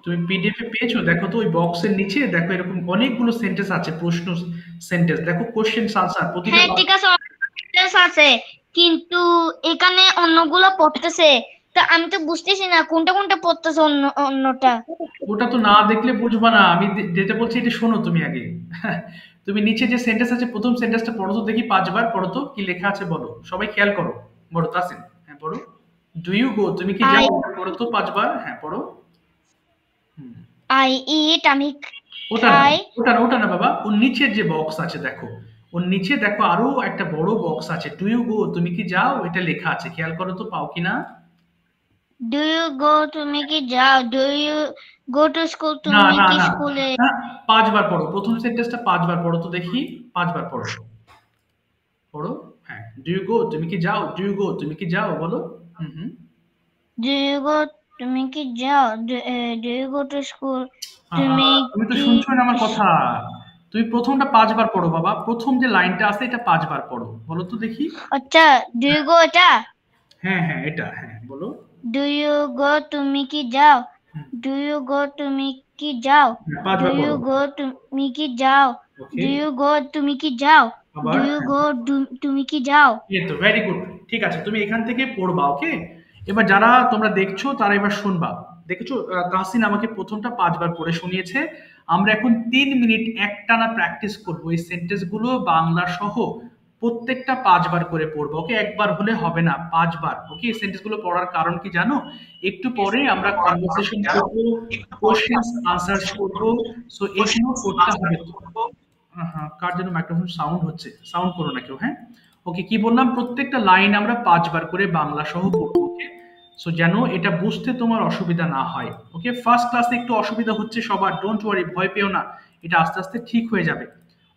তুমি পিডিএফ এ পেয়েছো? দেখো তো ওই বক্সের নিচে দেখো এরকম অনেকগুলো সেন্টেন্স আছে, প্রশ্ন সেন্টেন্স। দেখো কোশ্চেন আনসার প্রতিটা। হ্যাঁ ঠিক আছে, সেন্টেন্স আছে, কিন্তু এখানে অন্যগুলো পড়তেছে, তো আমি তো বুঝতেছি না কোনটা কোনটা পড়তেছে অন্যটা। ওটা তো না দেখলে বুঝবা না। আমি যেটা বলছি এটা শোনো তুমি আগে। তুমি নিচে যে সেন্টেন্স আছে, প্রথম সেন্টেন্সটা পড়ো তো দেখি, 5 বার পড়ো তো, কি লেখা আছে বলো, সবাই খেয়াল করো। বলো তাসিন, হ্যাঁ পড়ো। ডু ইউ গো, তুমি কি যাও, পড়ো তো 5 বার, হ্যাঁ পড়ো। আই ইট, আমি ওটা না বাবা, ওর নিচের যে বক্স আছে দেখো, ওর নিচে দেখো আরো একটা বড় বক্স আছে। ডু ইউ গো, তুমি কি যাও, এটা লেখা আছে, খেয়াল করো তো, পাও কিনা? ডু ইউ গো, তুমি কি যাও, do you go to school, তুমি কি স্কুলে? 5 বার পড়ো, প্রথম সেন্টেন্সটা 5 বার পড়ো তো দেখি, 5 বার পড়ো, পড়ো। হ্যাঁ, ডু ইউ গো, তুমি কি যাও, ডু ইউ গো, তুমি কি যাও, বলো। ডু ইউ গো, তুমি কি যাও, do you go to school, তুমি তো শুনছো না আমার কথা? তুমি প্রথমটা 5 বার পড়ো বাবা, প্রথম যে লাইনটা আছে এটা 5 বার পড়ো, বলো তো দেখি। আচ্ছা, ডু ইউ গো এটা? হ্যাঁ হ্যাঁ এটা, হ্যাঁ বলো। ডু ইউ গো, তুমি কি যাও, ডু ইউ গো, তুমি কি যাও, ডু ইউ গো, তুমি কি যাও, ডু ইউ গো, তুমি কি যাও, ডু ইউ গো, তুমি কি যাও। এই তো, ভেরি গুড, ঠিক আছে, তুমি এখান থেকে পড়বা। ওকে, এবার যারা তোমরা দেখছো তারা এবার শুনবা। দেখেছো, তাহসিন আমাকে প্রথমটা 5 বার পড়ে শুনিয়েছে। আমরা এখন 3 মিনিট একটানা প্র্যাকটিস করবো এই সেন্টেন্স গুলো বাংলা সহ, প্রত্যেকটা 5 বার করে পড়বো। ওকে, একবার হলে হবে না, 5 বার। ওকে, এই সেন্টেন্স গুলো পড়ার কারণ কি জানো? একটু পরে আমরা কনভারসেশন করবো, কোশ্চেন আনসার করবো, সো এগুলো করতে হবে। হ্যাঁ, কার জন্য মাইক্রোফোন সাউন্ড হচ্ছে, সাউন্ড করো না কেউ, হ্যাঁ। ওকে, কি বললাম, প্রত্যেকটা লাইন আমরা 5 বার করে বাংলা সহ পড়বো। ওকে, সো যেন এটা বুঝতে তোমার অসুবিধা না হয়। ওকে, ফার্স্ট ক্লাসে একটু অসুবিধা হচ্ছে সবার, ডোন্ট ওয়ারি, ভয় পেও না, এটা আস্তে আস্তে ঠিক হয়ে যাবে।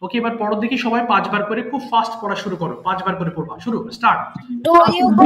ওকে, এবার পড়ো দেখি সবাই, 5 বার করে, খুব ফাস্ট পড়া শুরু করো, 5 বার করে পড়বা, শুরু, start. Do you go?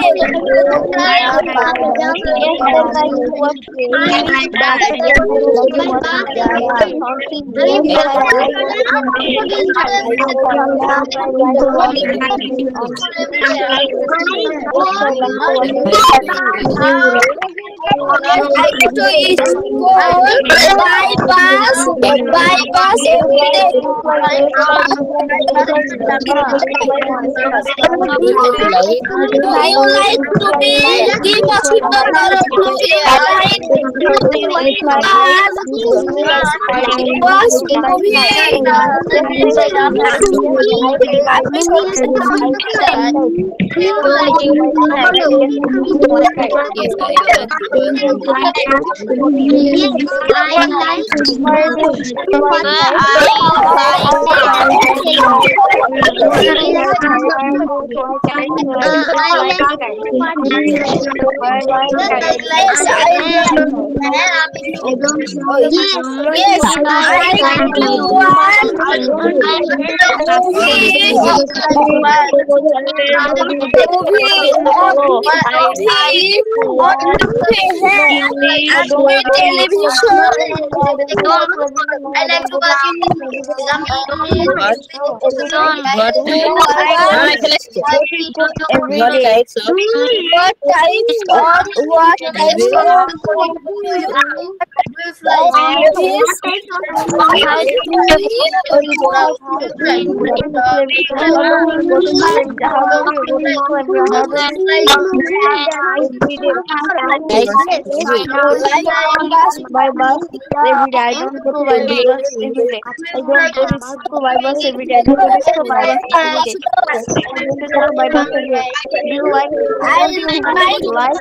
I go to school by bus every day. Do you like to be give us the by bus every day. I don't go to by bus every day. I don't go to school by bus every day. I don't go to school by bus every day. I don't go to by bus every day. Do you like? Don't you like?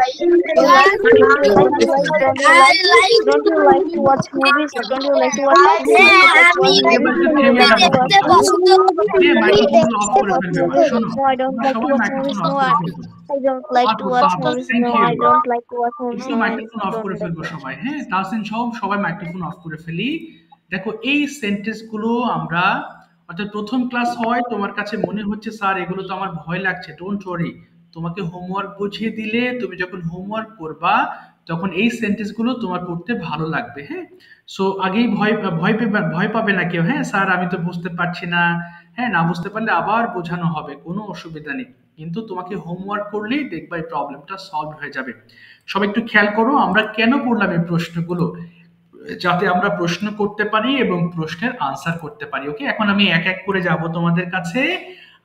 Don't you like to watch movies? Don't you like to watch No, I don't like to watch movies. No, I don't like to watch movies. No, I don't like to watch movies. No, microphone of করে ফেলবো সবাই। হ্যাঁ, তাহসিন সবাই microphone of করে ফেলি। দেখো এই sentence গুলো আমরা অর্থাৎ প্রথম ক্লাস হয়, তোমার কাছে মনে হচ্ছে স্যার এগুলো তো আমার ভয় লাগছে, ডোন্ট ওয়ারি, তোমাকে হোমওয়ার্ক বুঝিয়ে দিলে তুমি যখন হোমওয়ার্ক করবা তখন এই সেন্টেন্স গুলো তোমার পড়তে ভালো লাগবে। হ্যাঁ, সো আগেই ভয় পাবে না কেউ। হ্যাঁ স্যার আমি তো বুঝতে পারছি না, হ্যাঁ না বুঝতে পারলে আবার বোঝানো হবে, কোনো অসুবিধা নেই, কিন্তু তোমাকে হোমওয়ার্ক করলেই দেখবা এই প্রবলেমটা সলভ হয়ে যাবে। সবাই একটু খেয়াল করো আমরা কেন পড়লাম এই প্রশ্নগুলো, যাতে আমরা প্রশ্ন করতে পারি এবং প্রশ্নের আনসার করতে পারি। ওকে, এখন আমি এক এক করে যাব তোমাদের কাছে।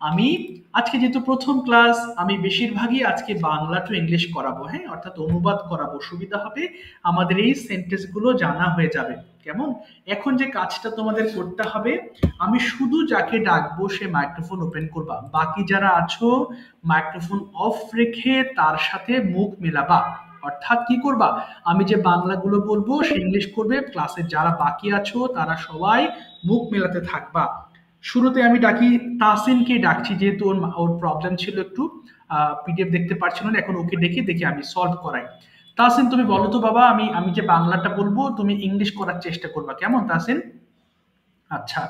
আমি আজকে যেহেতু প্রথম ক্লাস, আমি বেশিরভাগই আজকে বাংলা টু ইংলিশ করাবো। হ্যাঁ, অর্থাৎ অনুবাদ করাবো, সুবিধা হবে, আমাদের এই সেন্টেন্স গুলো জানা হয়ে যাবে। কেমন? এখন যে কাজটা তোমাদের করতে হবে, আমি শুধু যাকে ডাকবো সে মাইক্রোফোন ওপেন করবা, বাকি যারা আছো মাইক্রোফোন অফ রেখে তার সাথে মুখ মেলাবা। অর্থাৎ কি করবা, আমি যে বাংলাগুলো বলবো সে ইংলিশ করবে, ক্লাসে যারা বাকি আছো তারা সবাই মুখ মেলাতে থাকবা। শুরুতে আমি ডাকি তাসিনকে ডাকছি, যেহেতু ওর প্রবলেম ছিল একটু, পিডিএফ দেখতে পারছিল না, এখন ওকে ডেকে দেখি আমি সলভ করাই। তাসিন তুমি বলো তো বাবা, আমি যে বাংলাটা বলবো তুমি ইংলিশ করার চেষ্টা করবা, কেমন তাসিন? আচ্ছা,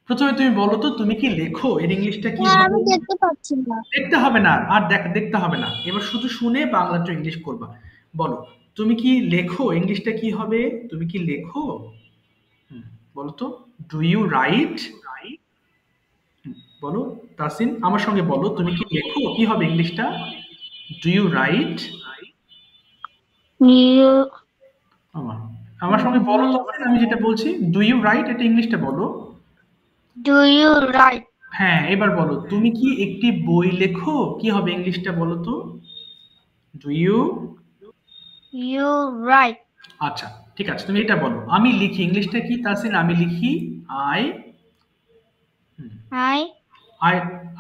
প্রথমে তুমি বলো তো তুমি কি লেখো, এর ইংলিশটা কি? আমি দেখতে পাচ্ছি না। দেখতে হবে না, আর দেখতে হবে না, এবার শুধু শুনে বাংলা টু ইংলিশ করবা। বলো তুমি কি লেখো, ইংলিশটা কি হবে? তুমি কি লেখো? বলো তো, ডু ইউ রাইট? বলো তাসিন আমার সঙ্গে বলো, তুমি কি লেখো, কি হবে ইংলিশটা? Do you write? আমার সঙ্গে বলো তাসিন, আমি যেটা বলছি ডু ইউ রাইট, এটা ইংলিশটা বলো। Do you write? হ্যাঁ, এবার বলো তুমি কি একটি বই লেখো, কি হবে ইংলিশটা বলো তো? Do you write? আচ্ছা ঠিক আছে, তুমি এটা বলো। আমি লিখি, ইংলিশটা কি তাসিন? আমি লিখি, আই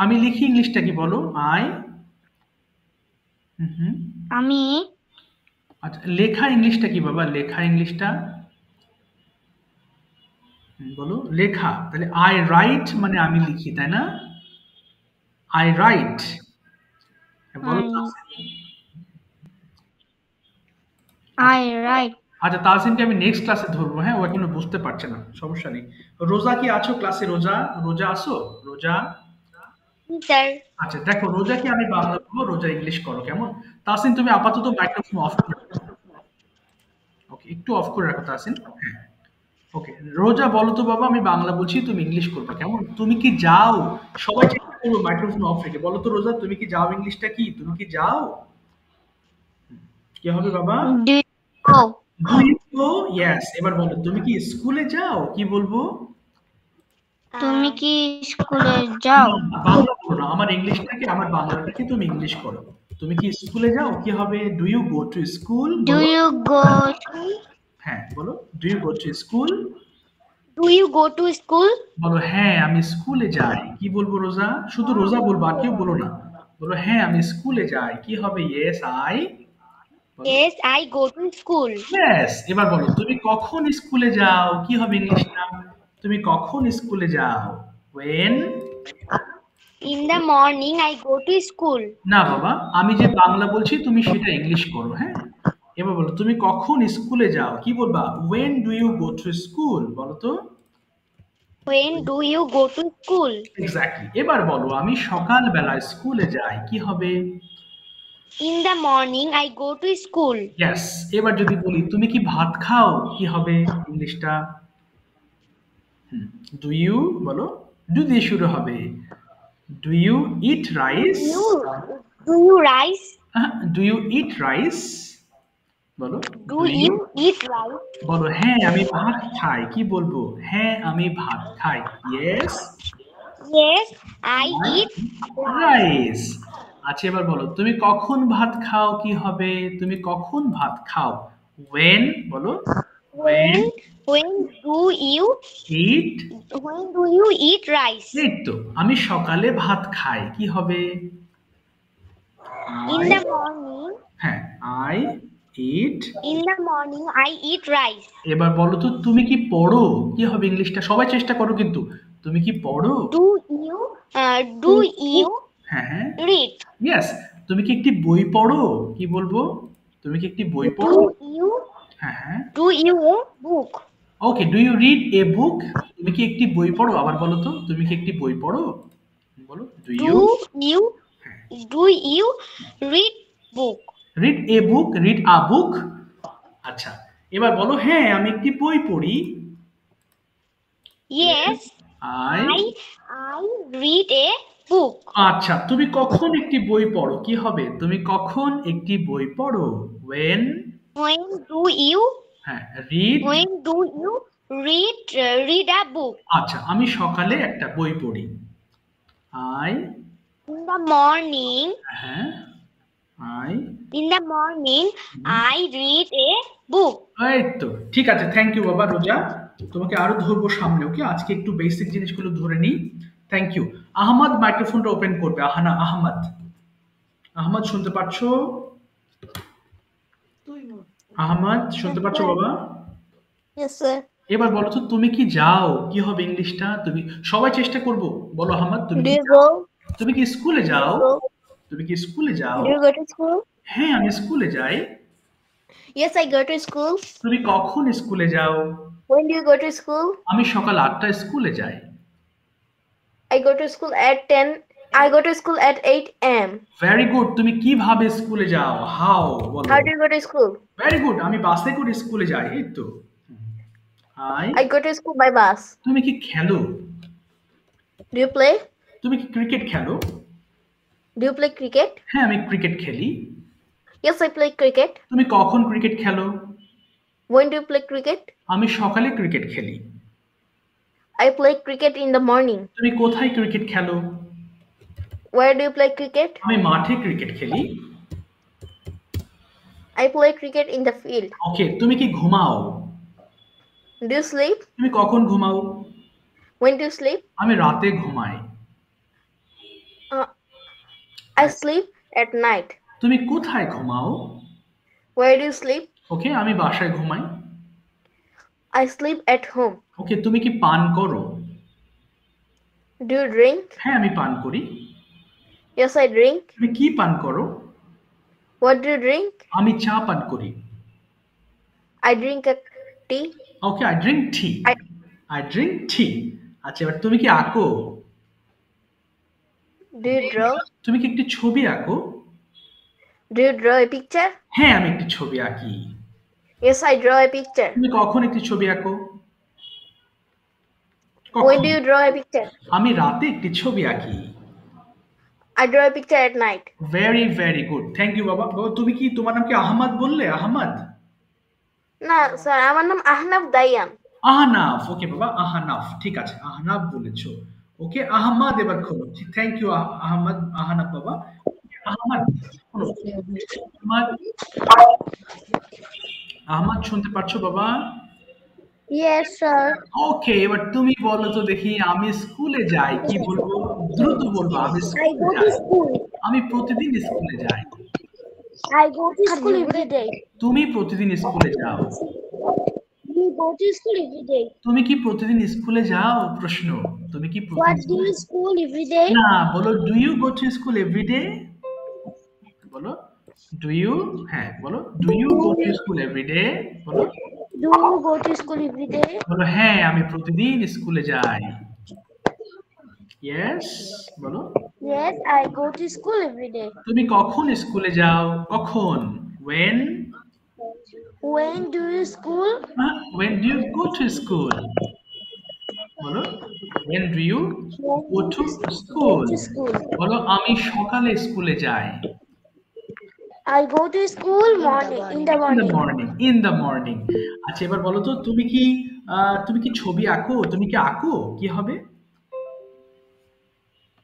আমি লিখি, ইংলিশটা কি বলো? আই আমি। আচ্ছা, লেখা ইংলিশটা কি বাবা? লেখা ইংলিশটা বলো, লেখা। তাহলে আই রাইট মানে আমি লিখি, তাই না? আই রাইট বলো। I right. আচ্ছা, তাহসিনকে আমি নেক্সট ক্লাসে ধরবো। হ্যাঁ, ও এখনো বুঝতে পারছে না, সমস্যা নেই। রোজা কি আছো ক্লাসে? রোজা আসো? রোজা স্যার। আচ্ছা দেখো, রোজাকে আমি বাংলা বলবো, রোজা ইংলিশ করো, কেমন? তাসিন তুমি আপাতত মাইক্রোফোন অফ করে রাখো। ওকে, একটু অফ করে রাখো তাসিন। হ্যাঁ, ওকে। রোজা বলো তো বাবা, আমি বাংলা বলছি, তুমি ইংলিশ করবে, কেমন? তুমি কি যাও? সবাই চেষ্টা করবো মাইক্রোফোন অফ রেখে। বলো তো রোজা, তুমি কি যাও, ইংলিশটা কি? তুমি কি যাও? কি হবে বাবা? Do you go? Do you go? Yes. এবার বলো, তুমি কি স্কুলে যাও? কি বলবো? তুমি কি স্কুলে যাও? না, বাংলা বলো না, আমার ইংলিশটাকে, আমার বাংলাটাকে তুমি ইংলিশ করো। তুমি কি স্কুলে যাও? কি হবে? Do you go to school? Do বলো। you go? হ্যাঁ, বলো। Do you go to school? Do you go to school? বলো, হ্যাঁ আমি স্কুলে যাই। কি বলবো রোজা? শুধু রোজা বলবো, আর কেউ বলো না। বলো, হ্যাঁ আমি স্কুলে যাই। কি হবে? Yes I. Yes I go to school. Yes. এবার বলো, তুমি কখন স্কুলে যাও? কি হবে ইংলিশটা? তুমি কখন স্কুলে যাও? when? In the morning I go to school. না বাবা, আমি যে বাংলা বলছি তুমি সেটা ইংলিশ করো। হ্যাঁ, এবার বলো, তুমি কখন স্কুলে যাও? কি বলবা? when do you go to school? বলো তো। When do you go to school? Exactly. এবার বলো, আমি সকালবেলা স্কুলে যাই। কি হবে? In the morning I go to school. Yes. এবার যদি বলি, তুমি কি ভাত খাও? কি হবে ইংলিশটা? ডু ইউ, বলো। ডু দিয়ে শুরু হবে। Do you eat rice? Do you rice? Do you eat rice? বলো। Do you eat rice? বলো, হ্যাঁ আমি ভাত খাই। কি বলবো? হ্যাঁ আমি ভাত খাই। Yes Yes, I eat rice. আচ্ছা, এবার বলো, তুমি কখন ভাত খাও? কি হবে? তুমি কখন ভাত খাও? when? বলো। when when do you eat? when do you eat rice? এই তো, আমি সকালে ভাত খাই। কি হবে? In the morning, হ্যাঁ, I eat. in the morning I eat rice. এবার বলো তো, তুমি কি পড়ো? কি হবে ইংলিশটা? সবাই চেষ্টা করো কিন্তু। তুমি কি পড়ো? Do you হ্যাঁ হ্যাঁ, read? ইয়েস। তুমি কি একটি বই পড়ো? কি বলবো? তুমি কি একটি বই পড়ো? হ্যাঁ হ্যাঁ, Do you a book? Okay. Do you read a book? তুমি কি একটি বই পড়ো? আবার বলো তো, তুমি কি একটি বই পড়ো? বলো। Do you Do you read book? Read a book? Read a book. আচ্ছা, এবার বলো, হ্যাঁ আমি একটি বই পড়ি। Yes, I. I read a book. আচ্ছা, তুমি কখন একটি বই পড়ো? কি হবে? তুমি কখন একটি বই পড়ো? when? When do you হ্যাঁ, read। when do you read a book? আচ্ছা, আমি সকালে একটা বই পড়ি। আই। In the morning, হ্যাঁ, I. in the morning I read a book. এই তো ঠিক আছে। থ্যাংক ইউ বাবা রোজা, তোমাকে আরো ধরবো সামনে। ওকে, আজকে একটু বেসিক জিনিসগুলো ধরে নিই। Thank you. আহমদ মাইক্রোফোনটা ওপেন করবে। আহানা আহমদ। আহমদ শুনতে পাচ্ছ? আহমদ শুনতে পাচ্ছ বাবা? Yes, sir. এবার বলো তো, তুমি কি যাও? কি হবে ইংলিশটা? তুমি সবাই চেষ্টা করবো। বলো আহমদ, তুমি Do কি you যাও? go? তুমি কি স্কুলে যাও? Go. তুমি কি স্কুলে যাও? Do you go to school? হ্যাঁ আমি স্কুলে যাই। Yes, I go to school. তুমি কখন স্কুলে যাও? When do you go to school? আমি সকাল 8টায় স্কুলে যাই। I go to school at 10. I go to school at 8 a.m. Very good. তুমি কিভাবে স্কুলে যাও? হাউ, বলো। How do you go to school? Very good. আমি বাসে করে স্কুলে যাই। এই তো। I go to school by bus. তুমি কি খেলো? Do you play? তুমি কি ক্রিকেট খেলো? Do you play cricket? হ্যাঁ আমি ক্রিকেট খেলি। Yes, I play cricket. তুমি কখন ক্রিকেট খেলো? When do you play cricket? আমি সকালে ক্রিকেট খেলি। I play cricket in the morning. তুমি কোথায় ক্রিকেট খেলো? Where do you play cricket? আমি মাঠে ক্রিকেট খেলি। I play cricket in the field. ওকে, তুমি কি ঘুমাও? Do you sleep? তুমি কখন ঘুমাও? When do you sleep? আমি রাতে ঘুমাই। I sleep at night. তুমি কোথায় ঘুমাও? Where do you sleep? ওকে, আমি বাসায় ঘুমাই। I sleep at home. ওকে, তুমি কি পান করো? Do you drink? হ্যাঁ আমি পান করি। Yes, I drink. তুমি কি পান করো? What do you drink? আমি চা পান করি। I drink a tea. Okay, I drink tea. I drink tea. আচ্ছা, এবার তুমি কি আঁকো? Do you draw? তুমি কি একটি ছবি আঁকো? Do you draw a picture? হ্যাঁ, আমি একটি ছবি আঁকি। Yes, I draw a picture. তুমি কখন একটি ছবি আঁকো? When do you draw a picture? আমি রাতে একটি ছবি আঁকি। I draw a picture at night. Very very good, thank you বাবা। বাবা তুমি কি, তোমার নাম কি আহমদ বললে? আহমদ? না স্যার, আমার নাম আহনাফ দাইয়ান। আহনাফ, ওকে বাবা, আহনাফ, ঠিক আছে, আহনাফ বলেছো। ওকে, আহমদ এবার খোলো। থ্যাংক ইউ আহমদ, আহনাফ বাবা। আহমদ, আহমদ শুনতে পাচ্ছো বাবা? Yes, sir. ওকে, এবার তুমি বলো তো দেখি, আমি স্কুলে যাই, কি বলবো? দ্রুত বলবো, আমি I স্কুলে go to যাই। school. আমি প্রতিদিন স্কুলে যাই। I go to school every day. তুমি প্রতিদিন স্কুলে যাও। You go to school every day. তুমি কি প্রতিদিন স্কুলে যাও? প্রশ্ন, তুমি কি What প্রতিদিন do you school every day? না, বলো do you go to school every day? বলো ডু ইউ, হ্যাঁ বলো do you go to school every day? বলো Do you go to school every day? বলো হ্যাঁ, আমি প্রতিদিন স্কুলে যাই। ইয়েস বলো। Yes, I go to school every day. তুমি কখন স্কুলে যাও? কখন? when? When do you school? when do you go to school? বলো when do you go to school? বলো আমি সকালে স্কুলে যাই। I go to school morning in the morning. in the morning. আচ্ছা, এবার বলো তো তুমি কি ছবি আঁকো? তুমি কি আঁকো? কি হবে?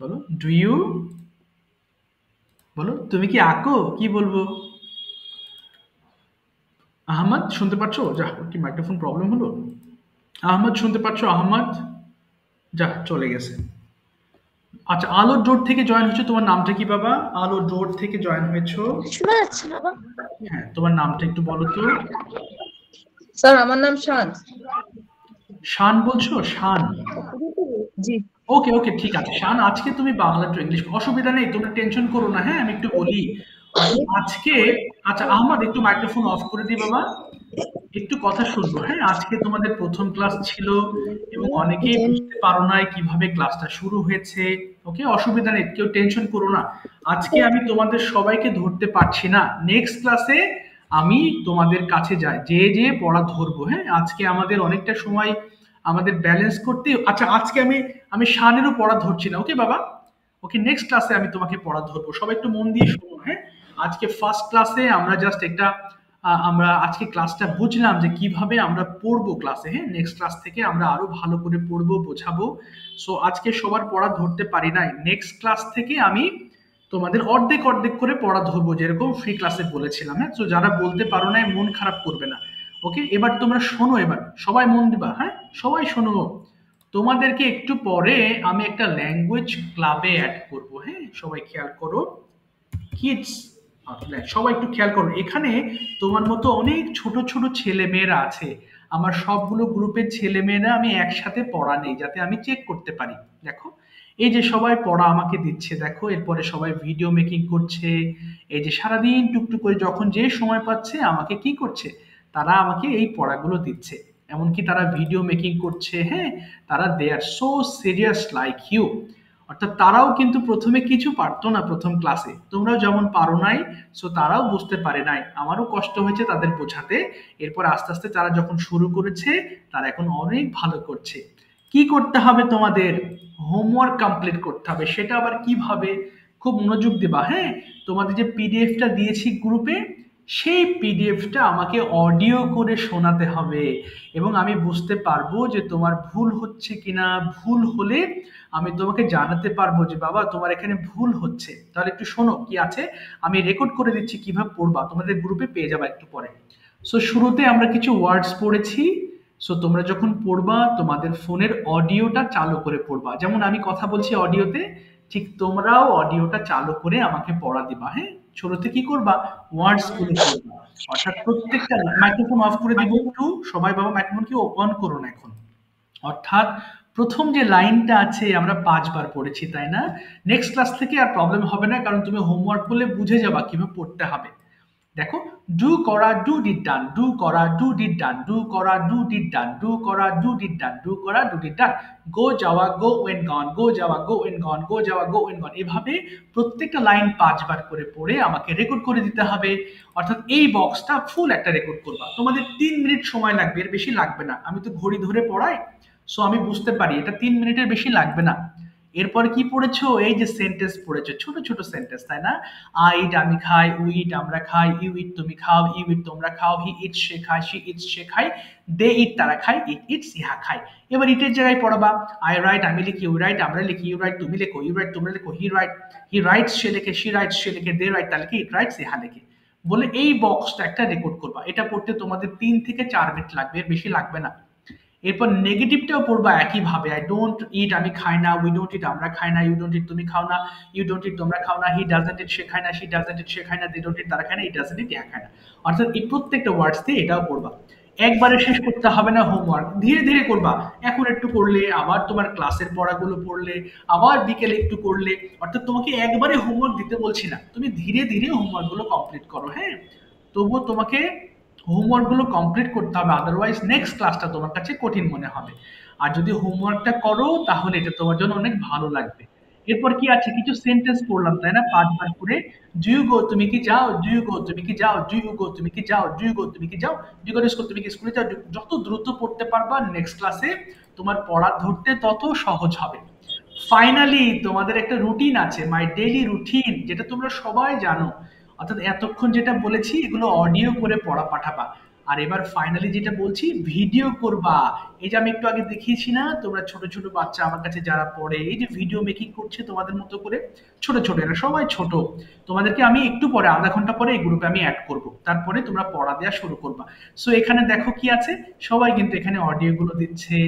বলো ডু ইউ, বলো তুমি কি আঁকো? কি বলবো? আহমদ শুনতে পাচ্ছো? যা, কি মাইক্রোফোন প্রবলেম হলো? আহমদ শুনতে পাচ্ছো? আহমদ যা, চলে গেছে। আচ্ছা, আলোর জোট থেকে জয়েন হয়েছে, তোমার নামটা কি বাবা? আলোর জোট থেকে জয়েন হয়েছো? শোনা যাচ্ছে না বাবা? হ্যাঁ, তোমার নামটা একটু বলো তো। স্যার আমার নাম শান। শান বলছো? শান, জি ওকে ওকে, ঠিক আছে শান। আজকে তুমি বাংলা টু ইংলিশ, অসুবিধা নেই, তোমরা টেনশন করো না। হ্যাঁ, আমি একটু বলি আজকে। আচ্ছা আহমদ, একটু মাইক্রোফোন অফ করে দিই বাবা, একটু কথা শুনবো। হ্যাঁ, আজকে তোমাদের প্রথম ক্লাস ছিল এবং অনেকেই বুঝতে পারো নাই কিভাবে ক্লাসটা শুরু হয়েছে। ওকে, অসুবিধা নেই, কেউ টেনশন করো না। আজকে আমি তোমাদের সবাইকে ধরতে পারছি না, নেক্সট ক্লাসে আমি তোমাদের কাছে যাই, যে পড়া ধরবো। হ্যাঁ, আজকে আমাদের অনেকটা সময় আমাদের ব্যালেন্স করতে। আচ্ছা, আজকে আমি শানেরও পড়া ধরছি না। ওকে বাবা, ওকে, নেক্সট ক্লাসে আমি তোমাকে পড়া ধরবো। সবাই একটু মন দিয়ে শোনো। হ্যাঁ, আজকে ফার্স্ট ক্লাসে আমরা জাস্ট আমরা আজকে ক্লাসটা বুঝলাম যে কিভাবে আমরা পড়বো ক্লাসে। হ্যাঁ, নেক্সট ক্লাস থেকে আমরা আরো ভালো করে পড়বো, বোঝাবো। সো আজকে সবার পড়া ধরতে পারি নাই, নেক্সট ক্লাস থেকে আমি তোমাদের অর্ধেক অর্ধেক করে পড়া ধরবো, যেরকম ফ্রি ক্লাসে বলেছিলাম। হ্যাঁ, তো যারা বলতে পারো না মন খারাপ করবে না। ওকে, এবার তোমরা শোনো, এবার সবাই মন দিবা। হ্যাঁ, সবাই শোনো, তোমাদেরকে একটু পরে আমি একটা ল্যাঙ্গুয়েজ ক্লাবে অ্যাড করব। হ্যাঁ, সবাই খেয়াল করো কিডস, সবাই একটু খেয়াল করো। এখানে তোমার মতো অনেক ছোট ছোট ছেলে মেয়েরা আছে, আমার সবগুলো গ্রুপের ছেলে মেয়েরা আমি একসাথে পড়া নেই, যাতে আমি চেক করতে পারি। দেখো, এই যে সবাই পড়া আমাকে দিচ্ছে, দেখো এরপরে সবাই ভিডিও মেকিং করছে। এই যে সারাদিন টুকটুক করে যখন যে সময় পাচ্ছে আমাকে কি করছে, তারা আমাকে এই পড়াগুলো দিচ্ছে, এমনকি তারা ভিডিও মেকিং করছে। হ্যাঁ, তারা দে আর সো সিরিয়াস লাইক ইউ। অর্থাৎ তারাও কিন্তু প্রথমে কিছু পারতো না প্রথম ক্লাসে, তোমরাও যেমন পারো নাই, সো তারাও বুঝতে পারে নাই, আমারও কষ্ট হয়েছে তাদের বোঝাতে। এরপর আস্তে আস্তে তারা যখন শুরু করেছে, তারা এখন অনেক ভালো করছে। কি করতে হবে তোমাদের? হোমওয়ার্ক কমপ্লিট করতে হবে। সেটা আবার কিভাবে? খুব মনোযোগ দিবা। হ্যাঁ, তোমাদের যে পিডিএফটা দিয়েছি গ্রুপে, সেই পিডিএফটা আমাকে অডিও করে শোনাতে হবে এবং আমি বুঝতে পারবো যে তোমার ভুল হচ্ছে কিনা। ভুল হলে আমি তোমাকে জানাতে পারবো যে বাবা তোমার এখানে ভুল হচ্ছে, তাহলে একটু শোনো কি আছে, আমি রেকর্ড করে দিচ্ছি কিভাবে পড়বা, তোমাদের গ্রুপে পেয়ে যাবা একটু পরে। সো শুরুতে আমরা কিছু ওয়ার্ডস পড়েছি। সো তোমরা যখন পড়বা তোমাদের ফোনের অডিওটা চালু করে পড়বা, যেমন আমি কথা বলছি অডিওতে, ঠিক তোমরাও অডিওটা চালু করে আমাকে পড়া দিবা। হ্যাঁ, শুরুতে কি করবা, ওয়ার্ডস গুলো পড়বা। অর্থাৎ প্রত্যেকটা, মাইক্রোফোন অফ করে দিব একটু সবাই, বাবা মাইক্রোফোন কি অন করো না এখন। অর্থাৎ প্রথম যে লাইনটা আছে আমরা 5 বার পড়েছি, তাই না? নেক্সট ক্লাস থেকে আর প্রবলেম হবে না, কারণ তুমি হোমওয়ার্ক করলে বুঝে যাবা কিভাবে পড়তে হবে। দেখো, ডু করা ডু ডিড ডান, ডু করা ডু ডিড ডান, ডু করা ডু ডিড ডান, ডু করা ডু ডিড ডান, ডু করা ডু ডিড ডান, গো যাওয়া গো ওয়েন গন, গো যাওয়া গো ওয়েন গন, গো যাওয়া গো ওয়েন গন। এভাবে প্রত্যেকটা লাইন 5 বার করে পড়ে আমাকে রেকর্ড করে দিতে হবে। অর্থাৎ এই বক্সটা ফুল একটা রেকর্ড করবা। তোমাদের 3 মিনিট সময় লাগবে, এর বেশি লাগবে না। আমি তো ঘড়ি ধরে পড়াই, সো আমি বুঝতে পারি এটা 3 মিনিটের বেশি লাগবে না। এরপর কি পড়েছো? এই যে সেন্টেন্স পড়েছো, ছোট ছোট সেন্টেন্স, তাই না? আই ইট আমি খাই, উই ইট আমরা খাই, ইউ ইট তুমি খাও, ইউ ইট তোমরা খাও, হি ইট সে খায়, শি ইট সে খায়, দে ইট তারা খায়, ইট ইটস ইহা খায়। এবার ইটের জায়গায় পড়াবা, আই রাইট আমি লিখি, ইউ রাইট আমরা লিখি, ইউ রাইট তুমি লেখো, ইউ রাইট তোমরা লেখো, হি রাইটস সে লেখে, শি রাইটস সে লেখে, দে রাইট তারা লেখে, ইট রাইটস ইহা লেখে। বলে এই বক্সটা একটা রেকর্ড করবা। এটা পড়তে তোমাদের 3 থেকে 4 মিনিট লাগবে, এর বেশি লাগবে না। এরপর নেগেটিভটাও পড়বা একইভাবে, আই ডোন্ট ইট আমি খাই না, উই ডোন্ট ইট আমরা খাই না, ইউ ডোন্ট ইট তুমি খাও না, ইউ ডোন্ট ইট তোমরা খাও না, হি ডাজন্ট ইট সে খায় না, শি ডাজন্ট ইট সে খায় না, দে ডোন্ট ইট তারা খায় না, ইট ডাজন্ট ইট ইয়া খায় না। অর্থাৎ এই প্রত্যেকটা ওয়ার্ডস দিয়ে এটাও পড়বা। একবারে শেষ করতে হবে না হোমওয়ার্ক, ধীরে ধীরে করবা। এখন একটু করলে, আবার তোমার ক্লাসের পড়াগুলো পড়লে, আবার বিকেলে একটু করলে। অর্থাৎ তোমাকে একবারে হোমওয়ার্ক দিতে বলছি না, তুমি ধীরে ধীরে হোমওয়ার্কগুলো কমপ্লিট করো। হ্যাঁ, তবুও তোমাকে হোমওয়ার্কগুলো কমপ্লিট করতে হবে, আদারওয়াইজ নেক্সট ক্লাসটা তোমার কাছে কঠিন মনে হবে। আর যদি হোমওয়ার্কটা করো তাহলে এটা তোমার জন্য অনেক ভালো লাগবে। এরপর কি আছে? কিছু সেন্টেন্স পড়লাম, তাই না? 5 বার করে। ডু ইউ গো তুমি কি যাও, ডু ইউ গো তুমি কি যাও, ডু ইউ গো তুমি কি যাও, ডু ইউ গো তুমি কি যাও, do you go to school তুমি কি স্কুলে যাও। যত দ্রুত পড়তে পারবা নেক্সট ক্লাসে তোমার পড়া ধরতে তত সহজ হবে। ফাইনালি তোমাদের একটা রুটিন আছে, মাই ডেইলি রুটিন, যেটা তোমরা সবাই জানো। অর্থাৎ এতক্ষণ যেটা বলেছি এগুলো অডিও করে পড়া পাঠাবা। আর এবার ফাইনালি যেটা বলছি, ভিডিও করবা। এই যে আমি একটু আগে দেখিয়েছি না, তোমরা ছোট ছোট বাচ্চা আমার কাছে যারা পড়ে, এই যে ভিডিও মেকিং করছে তোমাদের মতো করে, ছোট ছোট, এরা সবাই ছোট। তোমাদেরকে আমি একটু পরে, আধা ঘন্টা পরে এই গ্রুপে আমি অ্যাড করব, তারপরে তোমরা পড়া দেওয়া শুরু করবা। সো এখানে দেখো কি আছে, সবাই কিন্তু এখানে অডিও গুলো দিচ্ছে।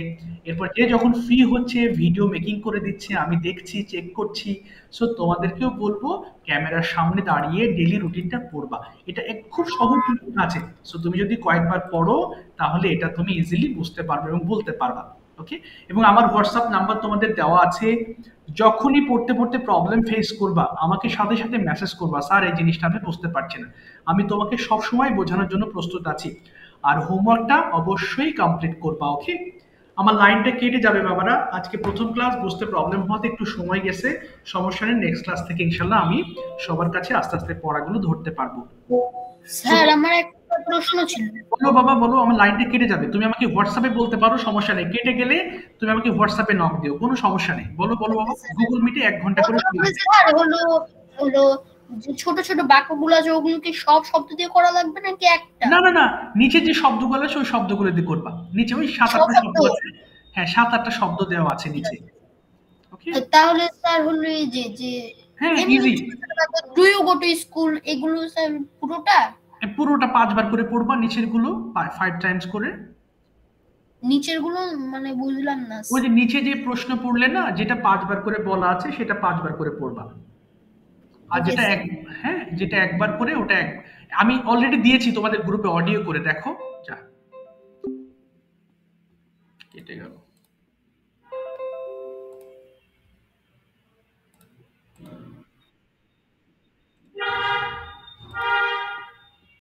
এরপর যে যখন ফ্রি হচ্ছে ভিডিও মেকিং করে দিচ্ছে, আমি দেখছি, চেক করছি। সো তোমাদেরকেও বলবো ক্যামেরার সামনে দাঁড়িয়ে ডেইলি রুটিনটা পড়বা। এটা খুব সহজ রুটিন আছে। সো তুমি যদি কয়েকবার পড়ো তাহলে এটা তুমি ইজিলি বুঝতে পারবে এবং বলতে পারবা। ওকে, এবং আমার হোয়াটসঅ্যাপ নাম্বার তোমাদের দেওয়া আছে। যখনই পড়তে পড়তে প্রবলেম ফেস করবা আমাকে সাথে সাথে মেসেজ করবা, স্যার এই জিনিসটা আমি বুঝতে পারছি না। আমি তোমাকে সবসময় বোঝানোর জন্য প্রস্তুত আছি। আর হোমওয়ার্কটা অবশ্যই কমপ্লিট করবা। ওকে, আমার লাইনটা কেটে যাবে বাবারা। আজকে প্রথম ক্লাস, বুঝতে প্রবলেম হতে একটু সময় গেছে, সমস্যা নেই। নেক্সট ক্লাস থেকে ইনশাল্লাহ আমি সবার কাছে আস্তে আস্তে পড়াগুলো ধরতে পারবো। স্যার আমার একটা প্রশ্ন ছিল। বলো বাবা বলো, আমার লাইনটা কেটে যাবে, তুমি আমাকে হোয়াটসঅ্যাপে বলতে পারো, সমস্যা নেই। কেটে গেলে তুমি আমাকে হোয়াটসঅ্যাপে নক দিও, কোনো সমস্যা নেই। বলো বলো বাবা। গুগল মিটে 1 ঘন্টা করে স্যার হলো যে ছোট ছোট বাক্যগুলো আছে ওগুলো কি সব শব্দ দিয়ে করা লাগবে নাকি একটা? না না না, নিচে যে শব্দগুলো আছে ওই শব্দগুলো দিয়ে করবা। নিচে ওই 7-8টা শব্দ আছে। হ্যাঁ, 7-8টা শব্দ দেওয়া আছে নিচে। ওকে, তাহলে স্যার হলো এই যে হ্যাঁ easy. Do you go to school, এগুলো স্যার পুরোটা 5 বার করে পড়বা, নিচের গুলো 5 টাইমস করে। নিচের গুলো মানে বুঝলাম না। ওই যে নিচে যে প্রশ্ন পড়লে না, যেটা 5 বার করে বলা আছে সেটা 5 বার করে পড়বা। আর যেটা যেটা একবার করে ওটা আমি অলরেডি দিয়েছি তোমাদের গ্রুপে অডিও করে, দেখো। যা কেটে গেল।